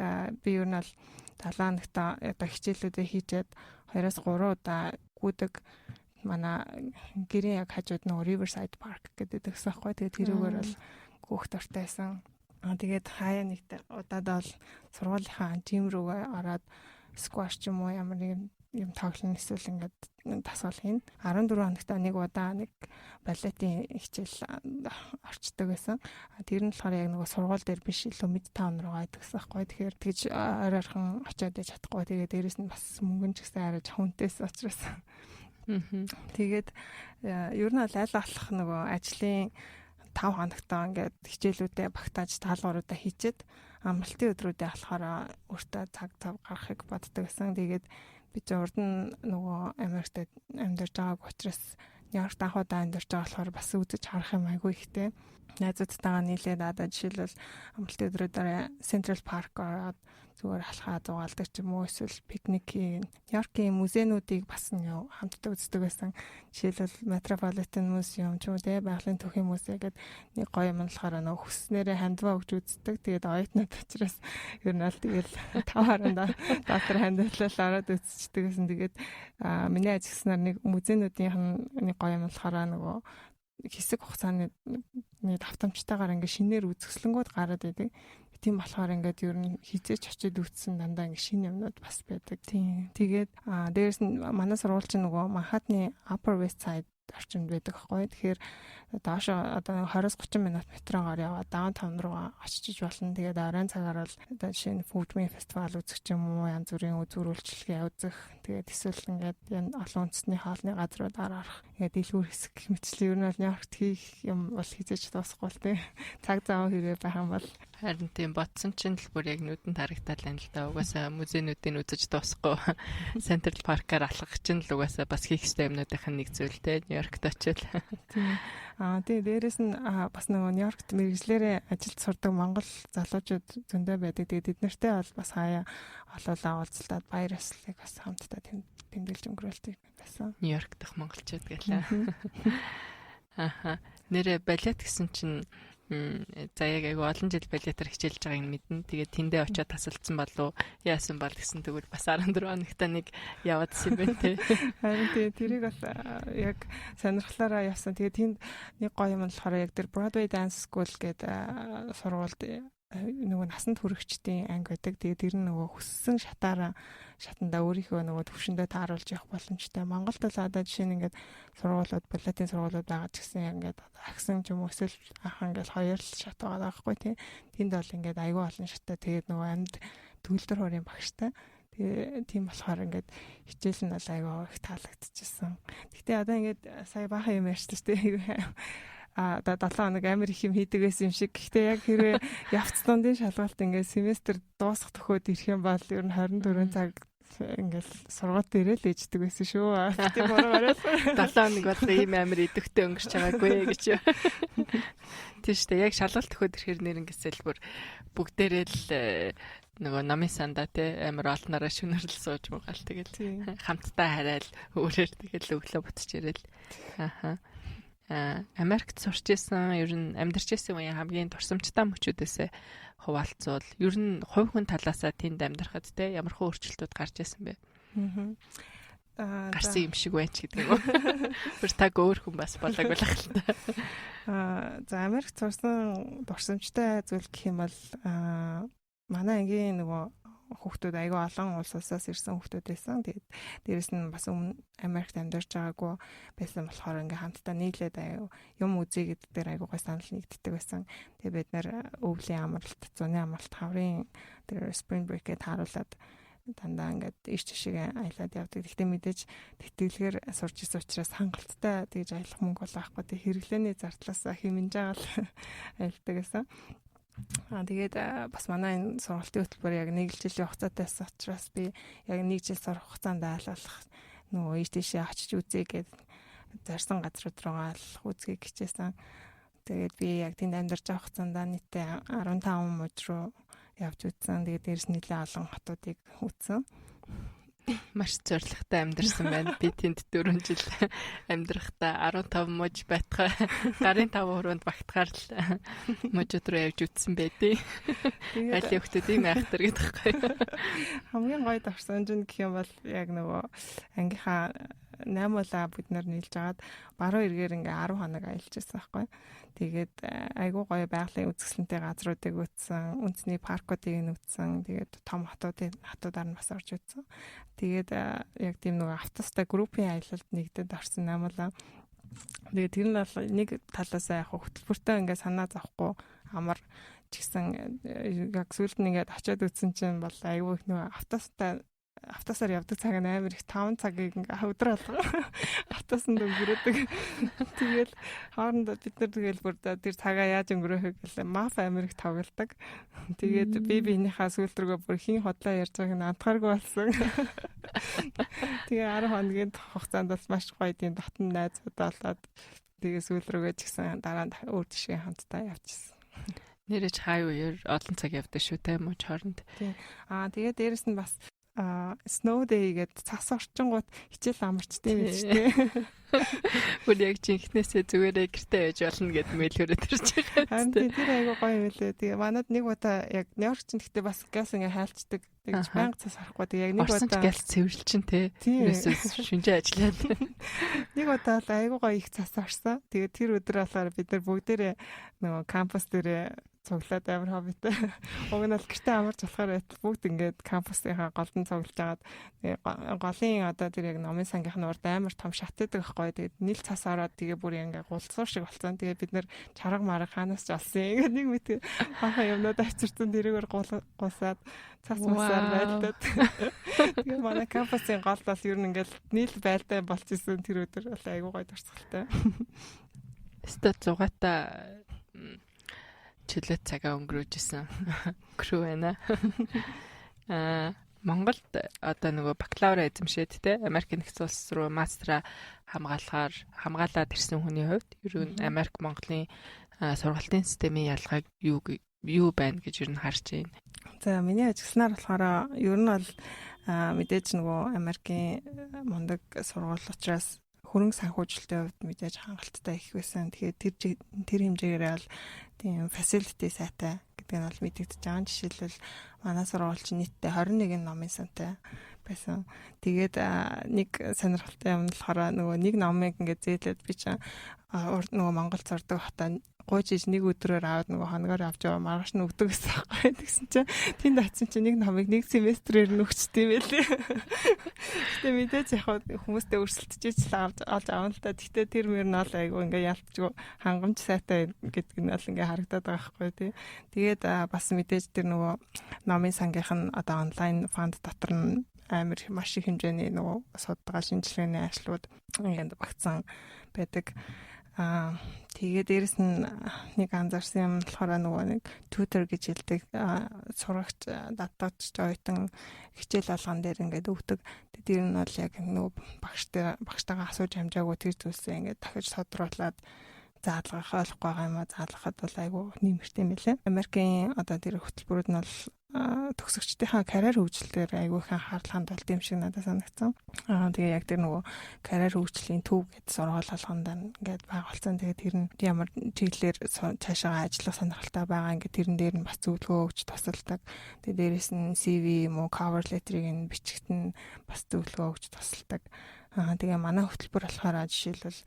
би ер нь бол 7 хоногт одоо хичээлүүдээ хийжээд 2-3 удаа гүдэг манай гэрийн яг хажууд нөгөө Riverside Park гэдэг гэсэн байхгүй. Тэгээд тэрүүгээр бол гүөх дуртайсан. Тэгээд хаяа нэг удаад бол сургуулийнхаа жим рүүгээ ороод squash ч юм уу ямар нэг юм тоглоно эсвэл ингээд тасгал хийн. 14 хоногт нэг удаа нэг балетын хичээл орчдөг байсан. Тэр нь болохоор яг нөгөө сургууль дээр биш илүү Midtown руугаа идэгсэн байхгүй. Тэгэхээр тэгж ойрхон очиод яж чадахгүй. Тэгээд дээрэс нь бас мөнгөн ч гэсэн арай хүнтэйс учраас. Тэгээд ер нь аль болох нөгөө ажлын 5 хоногтоо ингээд хичээлүүдээ багтааж таалгавруудаа хийчихэд амралтын өдрүүдээ болохоор өөртөө цаг гаргахыг боддог гэсэн. Тэгээд би ч урд нь нөгөө Америкт амьдарч байгааг учраас Нью-Йоркт анх удаа амьдарч байгаа болохоор бас үзэж харах юм айгүй ихтэй. Найзуудтайгаа нийлээд одоо жишээлбэл амралтын өдрүүдээр Central Park ороод зүгээр алхаа зугаалдаг ч юм уу эсвэл пикникийн Нью-Йоркийн музейнуудыг бас нэг хамтдаа үздэг байсан. Жишээлбэл Metropolitan Museum ч юм уу байгалийн түүхийн музей гэдэг нэг гоё юм болохоор нөгөө хүснээрээ хандваа өгч үздэг. Тэгээд оюутнууд учраас ер нь аль тэгэл 5 хараанда доктор хандвалал ороод үзчихдэг гэсэн. Тэгээд миний ажигснаар нэг музейнуудын нэг гоё юм болохоор нөгөө хэсэг хугацааны нэг давтамжтайгаар ингээ шинээр үзэсгэлэнгүүд гараад идэг. Тийм болохоор ингээд ер нь хизээч очиод үтсэн дандаа ингээ шинэ юмнууд бас байдаг. Тийм. Тэгээд дээрээс нь манай сургууль чинь нөгөө Манхаттны Upper West Side орчинд байдаг байхгүй. Тэгэхээр доошо одоо 20-30 минут метрогоор яваад даунтаун руу очиж болно. Тэгээд оройн цагаар бол одоо жишээ нь Foodme фестивал үзэх ч юм уу, янз бүрийн үзүүр үйлчлэгээ үзэх. Тэгээд эсвэл ингээд олон үндэсний хоолны газруудаар орох. Тэгээд дэлгүүр хэсэг мэтчлээ ер нь бол Нью-Йоркт хийх юм бол хизээч дуусахгүй л тийм. Цаг зав хэрэг байх юм бол харин тийм ботсон чинь л бүр яг нүдэнд харагдаад байна л да. Угаасаа музейнуудыг үзэж дуусахгүй. Central Park-аар алхах чинь л угаасаа бас хийх ёстой юмнуудын нэг зүйл те. Нью-Йоркт очил. Тийм. Тэгээ дээрэс нь бас нөгөө Нью-Йоркт мэргэжлэрээ ажилд сурдаг монгол залуучууд зөндөө байдаг. Тэгээд бид нартэй бол бас хаяа олоолаа уулзалтад баяр ёслолыг бас хамтдаа тэмдэглэж өнгөрүүлдэг байсан. Нью-Йорк дахь монголчууд гэлээ. Аха. Нэрэ балет гэсэн чинь за яг олон жил балетаар хичээлж байгааг мэднэ. Тэгээд тэндээ очиод тасалдсан болов яасан бол гэсэн тэгвэл бас 14 хоногта нэг яваадсан юм байна те. Харин тэрийг бас яг сонирхлаараа явсан. Тэгээд тэнд нэг гоё юм болохоор яг тэр Broadway Dance School гэдэг сургуульд нөгөө насанд хүрэгчдийн анги байдаг. Тэгээд тэр нь нөгөө хүссэн шатанда өөрийнхөө нөгөө төвшөндөө тааруулж явах боломжтой. Монголд л одоо жишээ нь ингээд сургуулиуд, балетын сургуулиуд байгаа ч гэсэн ингээд агсан ч юм уу эсвэл анхан ингээд хоёр л шат байгаа байхгүй тий. Тэнд бол ингээд аюул олон шаттай. Тэгээд нөгөө амьд төгөлдөр хорийн багштай. Тэгээ тийм болохоор ингээд хичээл нь бол аюул их таалагдчихсан. Гэхдээ одоо ингээд сая баахан юм ярьсан шүү дээ. Одоо 7 хоног амар их юм хийдэг байсан юм шиг. Гэхдээ яг хэрвээ явц дундын шалгалт ингээд семестр дуусах төхөөд ирэх юм бол ер нь 24 цаг ингээл сургууль дээрээ л ээждэг байсан шүү. Тийм бороо 7 хоног бол ийм амар идэвхтэй өнгөрч байгаагүй гэж. Тийм шүү дээ. Яг шалгалт төхөөд ирэхээр нэр ингэсэл бүр бүгдээрээ л нөгөө намын сандаа те амар олнороо шүнэрлэл сууж муугаал тэгэл хамтдаа хараал өөрөөр тэгэл өглөө буцаж ирэл. Ааха. Америкт сурч исэн ер нь амьдарч исэн үеийн хамгийн дурсамжтай мөчүүдээс хуваалцвал ер нь хувь хүн талаасаа тэнд амьдрахад те ямар хөө өөрчлөлтүүд гарч исэн бэ? Гарсан юм шиг байна ч гэдэг юм. Тэр таг өөр хүн бас болоог болох л та. За Америкт сурсан дурсамжтай зүйл гэх юм бол манай ангийн нөгөө хүүхдүүд айгүй олон улс улсаас ирсэн хүүхдүүд байсан. Тэгээд дээрэс нь бас өмнө Америкт амьдарч байгаагүй байсан болохоор ингээ хамтдаа нийлээд юм үзье гэдэг дээр айгүй гой санал нэгддэг байсан. Тэгээд бид нэр өвлийн амралт, зуны амралт, хаврын тэр spring break-ийг тааруулаад дандаа ингээд иш чишээ аялаад явдаг. Гэхдээ мэдээж тэтгэлгээр сурч ирсэн учраас хангалттай тэгж аялах мөнгө болохгүй. Тэг хэрэглээний зардлаасаа хэмнэж байгаа л аялдаг гэсэн. Тэгээд бас манай энэ сургалтын хөтөлбөр яг 1 жилийн хугацаатай байсан учраас би яг 1 жил сурах хугацаанд айлуулах нөгөө иш тийшээ очиж үзье гэдэг зарсан газрууд руугаа л үзье хичээсэн. Тэгээд би яг тэнд амьдарч байгаа хугацаанд нийтдээ 15 мужи руу явж үзсэн. Тэгээд дээрэс нэлээд олон хотуудыг үзсэн. Маш зоригтой амьдарсан байна. Би тэнд 4 жил амьдрахдаа 15 мужи байтгаа гарын 5 хүрээнд багтахаар л мужид руу явж үзсэн байдیں۔ Аль хүүхдүүдийн айхтар гэдэг байхгүй. Хамгийн гоё дурсамж нь гэх юм бол яг нөгөө ангийнхаа 8-уулаа бид нар нийлж агаад баруун эргээр ингээ 10 хоног аялж байсан байхгүй. Тэгээд айгүй гоё байгалийн үзэсгэлэнтэй газруудыг үзсэн, үндэсний паркуудыг үзсэн. Тэгээд том хотуудаар нь бас орж үзсэн. Тэгээд яг тийм нөгөө автобустай группийн аялалд нэгдэд орсон 8-уулаа. Тэгээд тэр нь бол нэг талаасаа яг хөтөлбөртөө ингээ санаа зовхгүй амар ч гэсэн яг сүүлд нь ингээд очиод үзсэн чинь бол айгүй их нөгөө автосаар явдаг цаг нь амар их 5 цагийг ингээ өдөр алга автосанд өнгөрөөдөг. Тэгэл хоорондоо бид нар тэгэл бүр тэр цагаа яаж өнгөрөөхөг гэлээ маф амар их тоглодог. Тэгээд би биенийхээ сүүлд рүүгээ бүр хин хотлоо ярьж байгааг нь андхааргүй болсон. Тэгээ 10 хоногийн хугацаанд бол маш гоё тийм дотн найзууд болоод тэгээ сүүл рүүгээ ч гэсэн дараа нь өөр жишээ хамтдаа явчихсан. Нэрэж хай үеэр олон цаг явдаг шүү те мууч хооронд. Тийм. Тэгээд дээрэс нь бас snow day гэдэг цас орчингууд хичээл амарчдээ юм биш үү? Бүр яг жинхнээсээ зүгээрээ гэртээ байж болно гэд мэйлгөрөд ирж байгаа. Харин тэр айгуу гоё юм лээ. Тэгээ манад нэг удаа яг Нью-Йорк ч гэхдээ бас газ ингээ хайлцдаг. Тэгж банк цас орохгүй. Тэгээ яг нэг удаа газ цэвэрлж чинь те. Ерөөсөө шинжээ ажиллаад. Нэг удаа л айгуу гоё их цас орсон. Тэгээ тэр өдөр болохоор бид нар бүгдээрээ нөгөө кампус дээрээ цуглаад амар хоббитэй. Уг нь бол гэртээ амарч болохоор бүгд ингээд кампусынхаа голдон цуглаж агаад голын одоо тэр яг номын сангийнхны урд амар том шат байдаг байхгүй. Тэгээд нийл цас ороод тэгээ бүр ингээд гулцуур шиг болцсон. Тэгээ бид нэр чарга марга хаанаас ч олсон. Ингээд нэг мэт бахан юмнууд авчирсан тэрүүгээр гусаад цас масаар байлдаад. Тэгээ манай кампусын гол бол ер нь ингээд нийл байлдаа болчихсон тэр өдөр бол айгуу гоё дурсгалтай. Стат зугата чөлөө цагаа өнгөрөөжсэн crew байна. Монголд одоо нөгөө бакалавра эзэмшээд те Америк нэгдсэн улс руу мастера хамгаалаад ирсэн хүний хувьд ер нь Америк Монголын сургалтын системийн ялгааг юу байна гэж ер нь харж байна. За миний ажигласнаар болохоор ер нь бол мэдээж нөгөө Америкийн мундаг сургууль учраас хөрөнгө санхүүжилтийн хувьд мэдээж хангалттай их байсан. Тэгэхээр тэр хэмжээгээр бол тийм facility сайтай гэдэг нь бол мэдэгдэж байгаа. Жишээлбэл манай сургууль чинь нийтдээ 21 номын сантай байсан. Тэгээд нэг сонирхолтой юм болохоор нөгөө нэг номыг ингээд зээлээд би чинь нөгөө Монгол зурдаг хотоо гуйж нэг өдрөөр аваад нөгөө хоногоор авч яваа маргааш нь өгдөг гэсэн байхгүй. Тэгсэн чинь тэнд очсон чинь нэг номыг нэг семестрээр нь өгчтэй байлээ. Гэтэ мэдээж яг хүмүүстэй өрсөлдөж л олж авна л та. Гэтэ тэр мөр нь ол айгу ингээ ялцгүй хангамж сайтай гэдэг нь бол ингээ харагдаад байгаа байхгүй тий. Тэгээд бас мэдээж тэр нөгөө номын сангийнх нь одоо онлайн фонд дотор нь амар маш их хэмжээний нөгөө судалгаа шинжилгээний ажлууд ингээд багтсан байдаг. Тэгээд дээрэс нь нэг анзаарсан юм болохоор нөгөө нэг tutor гэж хэлдэг сурагч датагч оюутан хичээл алган дээр ингээд өгдөг. Тэр нь бол яг нөгөө багштайгаа асууж хамжаагүй тэр зүйлсээ ингээд дахиж тодруулаад заалгах олохгүй байгаа юм а заалгахад бол айгүй нэмэртэй мэлээ. Америкийн одоо тэр хөтөлбөрүүд нь бол төгсөгчдийнхаа карьер хөгжлөөр айгүй их анхаарал хандуулт юм шиг надад санагдсан. Тэгээ яг тэр нөгөө карьер хөгжлийн төв гэдэг сургууль болгонд ингээд байгуулсан. Тэгээ тэр нь ямар чиглэлээр цаашаа ажиллах сонирхолтой байгаа ингээд тэрэн дээр нь бас зөвлөгөө өгч тусалдаг. Тэгээ дээрэс нь CV юм уу cover letter-ыг нь бичгт нь бас зөвлөгөө өгч тусалдаг. Тэгээ манай хөтөлбөр болохоор жишээлбэл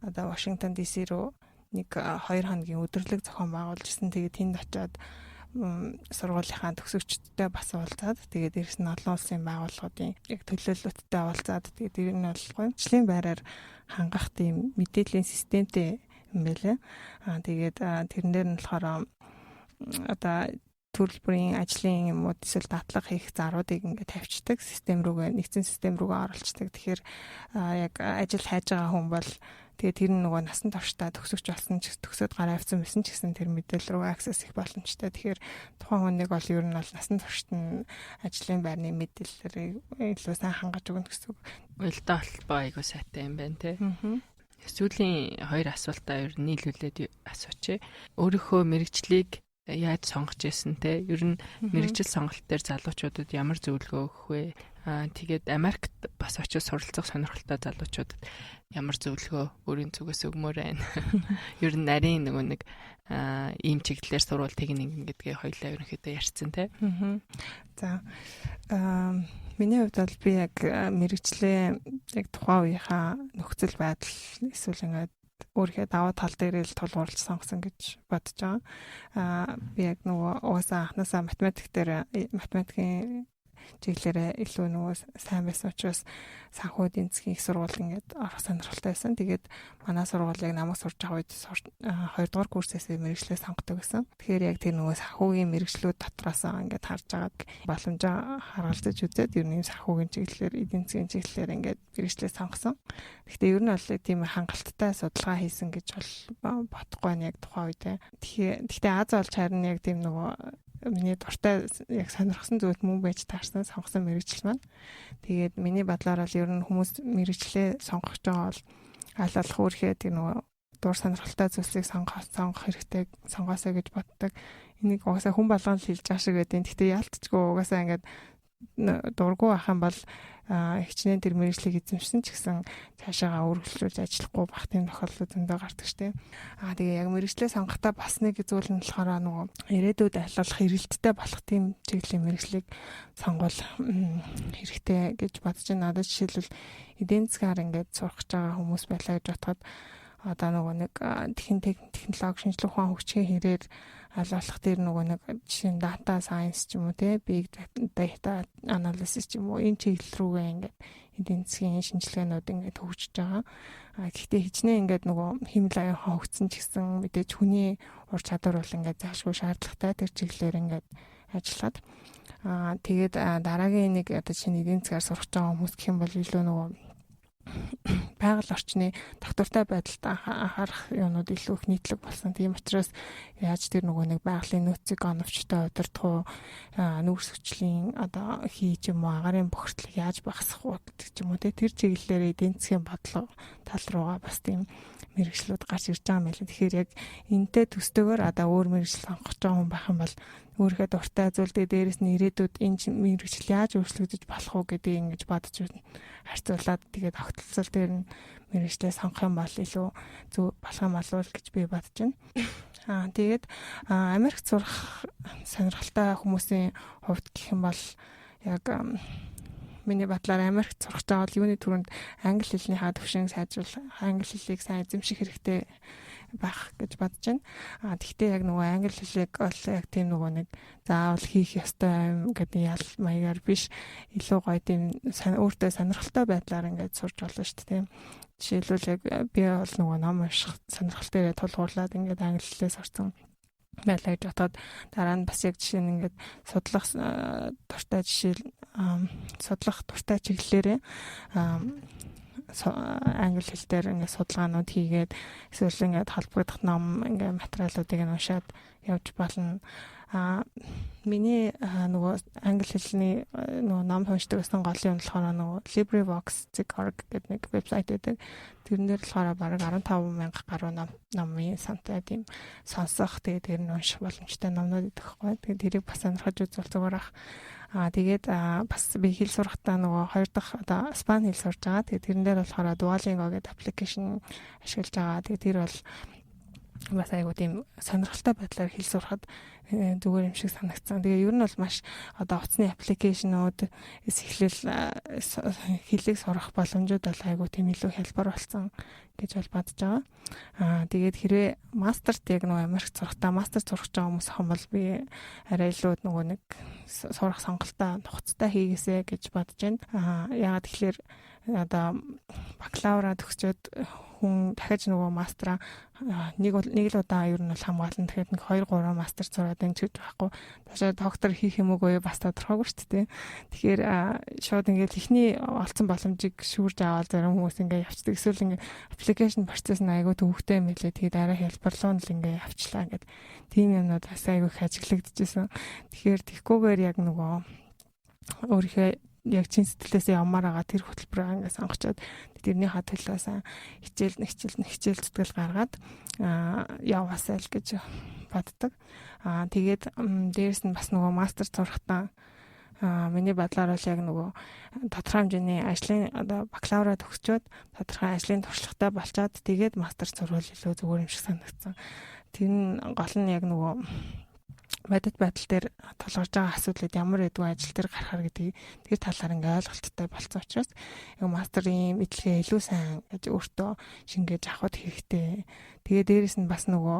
одоо Вашингтон DC руу 1-2 хоногийн өдөрлөг зохион байгуулжсэн. Тэгээ тэнд очиод сургуулийнхаа төгсөгчдтэй бас уулзаад тэгээд дээрс нь олон улсын байгууллагуудын яг төлөөлөлттэй уулзаад тэгээд тэр нь бол гомжлын байраар хангах тийм мэдээллийн системтэй юм байлаа. Тэгээд тэрэн дээр нь болохоор одоо төрөл бүрийн ажлын юм уу эсвэл дадлага хийх заруудыг ингээд тавьчихдаг систем рүүгээ нэгдсэн систем рүүгээ оруулцдаг. Тэгэхээр яг ажил хайж байгаа хүн бол тэгээ тэр нь нөгөө насан туршдаа төгсөгч болсон ч төгсөөд гараа авсан байсан ч гэсэн тэр мэдээлэл рүү аксес их боломжтой. Тэгэхээр тухайн хүнийг бол ер нь бол насан туршид нь ажлын байрны мэдээллийг илүү сайн хангаж өгнө гэсэн үг. Уялдаа холбоо айгуу сайтай юм байна те. Сүүлийн 2 асуултаа ер нь нийлүүлээд асуучих. Өөрийнхөө мэрэгчлийг яаж сонгож ирсэн те? Ер нь мэрэгжил сонголт дээр залуучуудад ямар зөвлөгөө өгөх вэ? Тэгээд Америкт бас очиж суралцах сонирхолтой залуучуудад ямар зөвлөгөө өөрийн зүгээс өгмөр байна. Ер нь нарийн нэг ийм чиглэлээр сурвал техник гэдгээ хоёлаа ерөнхийдөө ярьсан те. За миний хувьд бол би яг мэрэгчлээ яг тухайн үеийнхаа нөхцөл байдал эсвэл ингээд өөрийнхөө даваа тал дээр л тулгуурлаж сонгосон гэж бодож байгаа. Би яг нөгөө угаасаа анхнаасаа математикийн чиглэлээр илүү нөгөө сайн байсан учраас санхүү эдийн засгийн их сургууль ингээд орох сонирхолтой байсан. Тэгээд манай сургуулийг намайг сурж байгаа үед 2 дугаар курсээс мэрэгчлээ сонгодог байсан. Тэгэхээр яг тэр нөгөө санхүүгийн мэрэгчлүүд дотроос ингээд харж байгаад боломжоо харгалзаж үзээд ер нь санхүүгийн чиглэлээр эдийн засгийн чиглэлээр ингээд мэрэгчлээ сонгосон. Гэхдээ ер нь бол тийм хангалттай судалгаа хийсэн гэж бол бодохгүй байна яг тухайн үед. Гэхдээ Аз болж харин яг тийм нөгөө миний дуртай яг сонирхсан зүйлд мөн байж таарсан сонгосон мэрэгжил маань. Тэгээд миний бодлоор бол ер нь хүмүүс мэрэгчлээ сонгож байгаа бол аль болох өөрхөө тийм нөгөө дур сонирхолтой зүйлсийг сонгох хэрэгтэй сонгоосоо гэж боддог. Энийг угаасаа хүн болгон л хэлж байгаа шиг байдیں۔ Гэхдээ яалтчгүй угаасаа ингээд дургу ах юм бол хичнээн тэр мэрэгчлийг эзэмшсэн ч гэсэн цаашаагаа үргэлжлүүлж ажиллахгүй бах тийм тохиолдол зөндөө гардаг штеп. Тэгээ яг мэрэгчлээ сонгохдоо бас нэг зүйл нь болохоор нөгөө ирээдүйд ажиллах эрэлттэй болох тийм чиглэлийн мэрэгчлийг сонгол хэрэгтэй гэж бодож байна. Надад жишээлбэл эдийн засгаар ингээд сурах гэж байгаа хүмүүс байлаа гэж бодоход одоо нөгөө нэг технологи шинжилгээ ухаан хөгжихийн хэрээр аль болох тэр нөгөө нэг жишээ нь data science ч юм уу те big data analysis ч юм уу энэ чиглэл рүүгээ ингээд эдийн засгийн шинжилгээнүүд ингээд хөгжиж байгаа. Гэхдээ хичнээн ингээд нөгөө хэмнэл аян хөгжсөн ч гэсэн мэдээж хүний ур чадвар бол ингээд заашгүй шаардлагатай тэр чиглэлээр ингээд ажиллаад тэгээд дараагийн нэг одоо чинь эдийн засгаар сурах байгаа хүмүүс гэх юм бол илүү нөгөө байгаль орчны тогтвортой байдалд анхаарах юмнууд илүү их нийтлэг болсон. Тийм учраас яаж тэр нөгөө нэг байгалийн нөөцийг оновчтой удирдах уу, нүүрс хүчлийн одоо хийж юм уу, агарын бохирдлыг яаж багасгах уу гэдэг юм уу те тэр чиглэлээр эдийн засгийн бодлого тал руугаа бас тийм мэрэгчлүүд гарч ирж байгаа юм байна. Тэгэхээр яг энэтэй төстөгөр одоо өөр мэрэгжил сонгох гэж байгаа хүн байх юм бол өөрийнхөө дуртай зүйлдээ дээрэс нь ирээдүйд энэ мэрэгжил яаж өөрчлөгдөж болох уу гэдгийг ингэж бодож байна. Харьцуулаад тэгээд огтлцол дээр нь мэрэгчлээ сонгох юм бол илүү зөв болох юм болов уу гэж би бодож байна. Тэгээд Америкт сурах сонирхолтой хүмүүсийн хувьд гэх юм бол яг миний бодлоор Америкт сурах гэж байгаа юуны түрүүнд англи хэлнийхаа төвшин сайжруулах, англи хэлийг сайн эзэмших хэрэгтэй байх гэж бодож байна. Тэгвэл яг нөгөө англи хэлийг бол яг тийм нөгөө нэг заавал хийх ёстой юм гэдэг ял маягаар биш илүү гоё тийм өөртөө сонирхолтой байдлаар ингээд сурж болно шүү дээ. Жишээлбэл яг би бол нөгөө ном унших сонирхолтой тулгуурлаад ингээд англи хэлээ сурсан байлаа гэж бодоод дараа нь бас яг жишээ нь ингээд судлах дуртай судлах дуртай чиглэлээрээ англи хэл дээр ингээд судалгаанууд хийгээд эсвэл ингээд холбогдох ном ингээд материалуудыг нь уншаад явж болно. миний нөгөө англи хэлний нөгөө ном уншдаг гэсэн голын болохоор нөгөө LibriVox.org гэдэг нэг вебсайт байдаг. Тэрэн дээр болохоор бараг 15,000 гаруй номын сантай тийм сонсох, тэгээд тэр нь унших боломжтой номнууд идэх байхгүй. Тэгээд тэрийг бас сонирхож үзвэл зүгээр ах. Тэгээд бас би хэл сурахдаа нөгөө 2 дахь одоо Испани хэл сурж байгаа. Тэгээд тэрэн дээр болохоор Duolingo гэдэг аппликейшн ашиглаж байгаа. Тэгээд тэр бол бас айгуу тийм сонирхолтой байдлаар хэл сурахад зүгээр юм шиг санагдсан. Тэгээ ер нь бол маш одоо утасны аппликейшнууд эхлэл хэлийг сурах боломжууд бол айгуу тийм илүү хялбар болсон гэж бол бодож байгаа. Тэгээд хэрвээ мастерт яг нөгөө Америкт сурахтаа мастер сурах гэж байгаа хүмүүс хэн бол би арай илүү нөгөө нэг сурах сонголтоо нухацтай хийгээсэ гэж бодож байна. Яагаад тэгэхээр одоо бакалавра төгсчөөд хүн дахиж нөгөө мастера нэг л удаа ер нь бол хамгаална. Тэгэхээр нэг 2-3 мастер сураад энэ ч гэж байхгүй. Таашаа доктор хийх юм уу бас тодорхойгүй шүү дээ. Тэгэхээр шууд ингээд ихний олцсон боломжийг шүүрж аваад зарим хүмүүс ингээд явцдаг. Эсвэл ингээд аппликейшн процесс нь айгүй төвөгтэй юм лээ. Тэгээд арай хэлбэрлүү нь л ингээд авчлаа ингээд тийм юмнууд бас айгүй их ажиглагдчихсэн. Тэгэхээр тэгхгүйгээр яг нөгөө өөрийнхөө яг чин сэтгэлээсээ явмаар байгаа тэр хөтөлбөрөө ингээд сонгочоод тэрний ха төлөөс хичээл зүтгэл гаргаад яваасай л гэж боддог. Тэгээд дээрэс нь бас нөгөө мастер сурахтаа миний бодлоор бол яг нөгөө тодорхой хэмжээний ажлын одоо бакалавра төгсчөөд тодорхой ажлын туршлагатай болчоод тэгээд мастер сурвал илүү зүгээр юм шиг санагдсан. Тэр нь гол нь яг нөгөө бодит байдал дээр тулгарч байгаа асуудлууд ямар байдгүй ажил дээр гарахаар гэдгийг тэр талаар ингээ ойлголттой болсон учраас яг мастерын мэдлэгээ илүү сайн гэж өөртөө шингээж авах хэрэгтэй. Тэгээ дээрэс нь бас нөгөө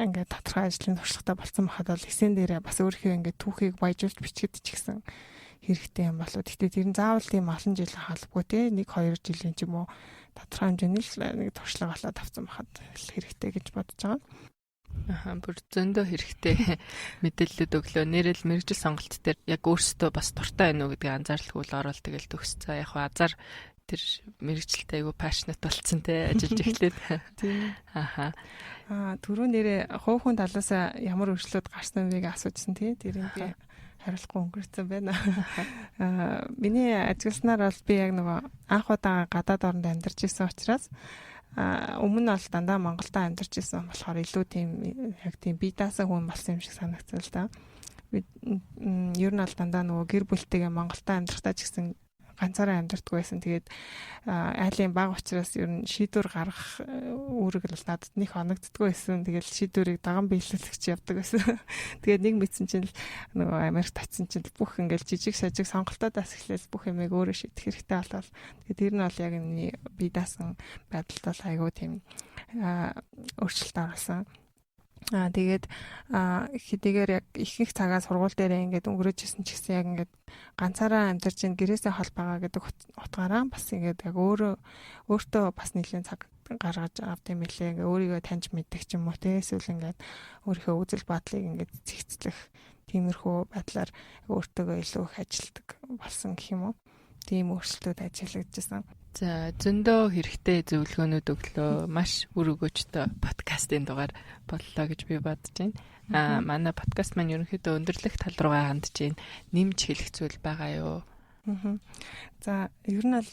ингээ тодорхой ажлын туршлагатай болсон байхад бол эсэн дээрээ бас өөрийнхөө ингээ түүхийг баяжуулж бичгээд ч гэсэн хэрэгтэй юм болоо. Гэхдээ тэр нь заавал тийм олон жил халбгүй те 1-2 жилийн ч юм уу тодорхой хэмжээний нэг туршлага болоод авсан байхад хэрэгтэй гэж бодож байгаа. Бүр зөндөө хэрэгтэй мэдээлэлүүд өглөө. Нэрэл мэрэгжил сонголт дээр яг өөрсдөө бас дуртай байна уу гэдгийг анзаарлаггүй л орол тэгэл төгсцөө. Яг азар тэр мэрэгжилтэй айгу пашнет болцсон те ажиллаж эхлээд. Тийм. Түрүү нэрээ хувийн талаас ямар өөрчлөлт гарсан вэгийг асуужсан тий. Тэрийг би хариулахгүй өнгөрцөн байна. Миний ажигласнаар бол би яг нөгөө анх удаа гадаад оронд амьдарч исэн учраас өмнө бол дандаа Монголд амьдарч исэн болохоор илүү тийм яг тийм бие даасан хүн болсон юм шиг санагдсан л да. Би ер нь бол дандаа нөгөө гэр бүлтэйгээ Монголд амьдрахтаа ч гэсэн ганцаараа амьдрдаггүй байсан. Тэгээд айлын баг учраас ер нь шийдвэр гаргах үүрэг л надад нэг оногддггүй байсан. Тэгээд шийдвэрийг даган биелүүлэгч явдаг байсан. Тэгээд нэг мэдсэн чинь нөгөө Америкт очсон чинь бүх ингээл жижиг сажиг сонголтоодаас эхлээл бүх юмыг өөрөө шийдэх хэрэгтэй болол. Тэгээд тэр нь бол яг миний бие даасан байдалд бол айгүй тийм өөрчлөлт оруулсан. Тэгээд хэдийгээр яг ихэнх цагаа сургууль дээр ингээд өнгөрөөж исэн ч гэсэн яг ингээд ганцаараа амьдарч ин гэрээсээ хол байгаа гэдэг утгаараа бас ингээд яг өөртөө бас нэлийн цаг гаргаж авт юм билээ. Ингээ өөрийгөө таньж мэддэг ч юм уу те эсвэл ингээд өөрийнхөө үзэл бодлыг ингээд зэгцлэх тиймэрхүү байдлаар өөртөөгөө илүү их ажилтдаг болсон гэх юм уу. Тийм өөрчлөлтүүд ажиллагдчихсан. За зөндөө хэрэгтэй зөвлөгөөнүүд өглөө. Маш үр өгөөжтэй подкастын дугаар боллоо гэж би бодож байна. Манай подкаст маань ерөнхийдөө өндөрлөх тал руугаа хандж байна. Нэмж хэлэх зүйл байгаа юу? За ер нь бол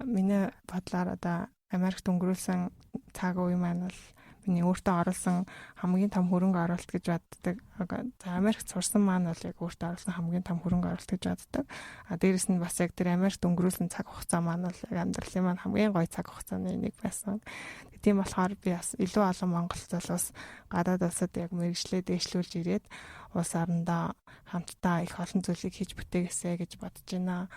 миний бодлоор одоо Америкт өнгөрүүлсэн цаг үе маань бол миний өөртөө оруулсан хамгийн том хөрөнгө оруулалт гэж боддог. За Америкт сурсан маань бол яг өөртөө оруулсан хамгийн том хөрөнгө оруулалт гэж боддог. Дээрэс нь бас яг тэр Америкт өнгөрүүлсэн цаг хугацаа маань бол яг амьдралын маань хамгийн гоё цаг хугацааны нэг байсан. Тийм болохоор би бас илүү олон Монгол залуус гадаад улсад яг мэргэжлээ дээшлүүлж ирээд улс орондоо хамтдаа их олон зүйлийг хийж бүтээгээсэй гэж бодож байна.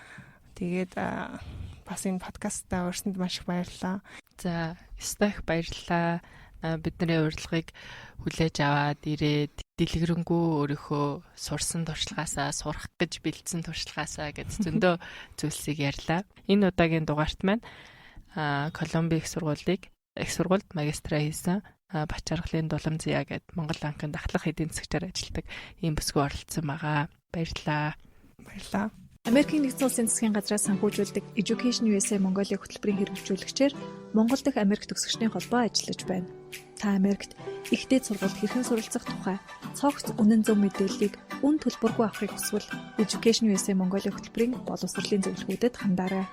Тэгээд бас энэ подкастаа өрсөнд маш их баярлалаа. За, стах баярлалаа. Бидний урилгыг хүлээж аваад ирээд дэлгэрэнгүй өөрийнхөө сурсан туршлагаасаа сурах гэж бэлдсэн туршлагаасаа гэж зөндөө зүйлсийг ярьлаа. Энэ удаагийн дугаарт маань Колумби их сургуульд магистра хийсэн Бачаргалын Дулам Зия гэдэг Монгол банкнд ахлах эдийн засгчаар ажилладаг ийм бүсгүй оролцсон байгаа. Баярлалаа. Баярлалаа. Америкийн нэгдсэн улсын засгийн газраас санхүүжүүлдэг Education USA Mongolia хөтөлбөрийн хэрэгжүүлэгчээр Монгол дахь Америк төгсөгчдийн холбоо ажиллаж байна. Та Америкт ихтэй сургуульд хэрхэн суралцах тухай цогц үнэн зөв мэдээллийг үн төлбөргүй авахыг хүсвэл Education USA Mongolia хөтөлбөрийн боловсролын зөвлөгөөдөд хандаарай.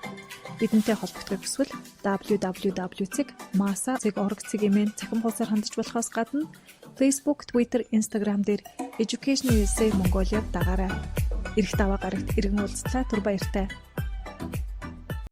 Бидэнтэй холбогдохыг хүсвэл www.masa.org-ийн цахим хуудасаар хандж болохоос гадна Facebook, Twitter, Instagram дээр Education USA Mongolia-г дагаарай. Ирэх даваа гарагт иргэн уулзлаа. Түр баяртай.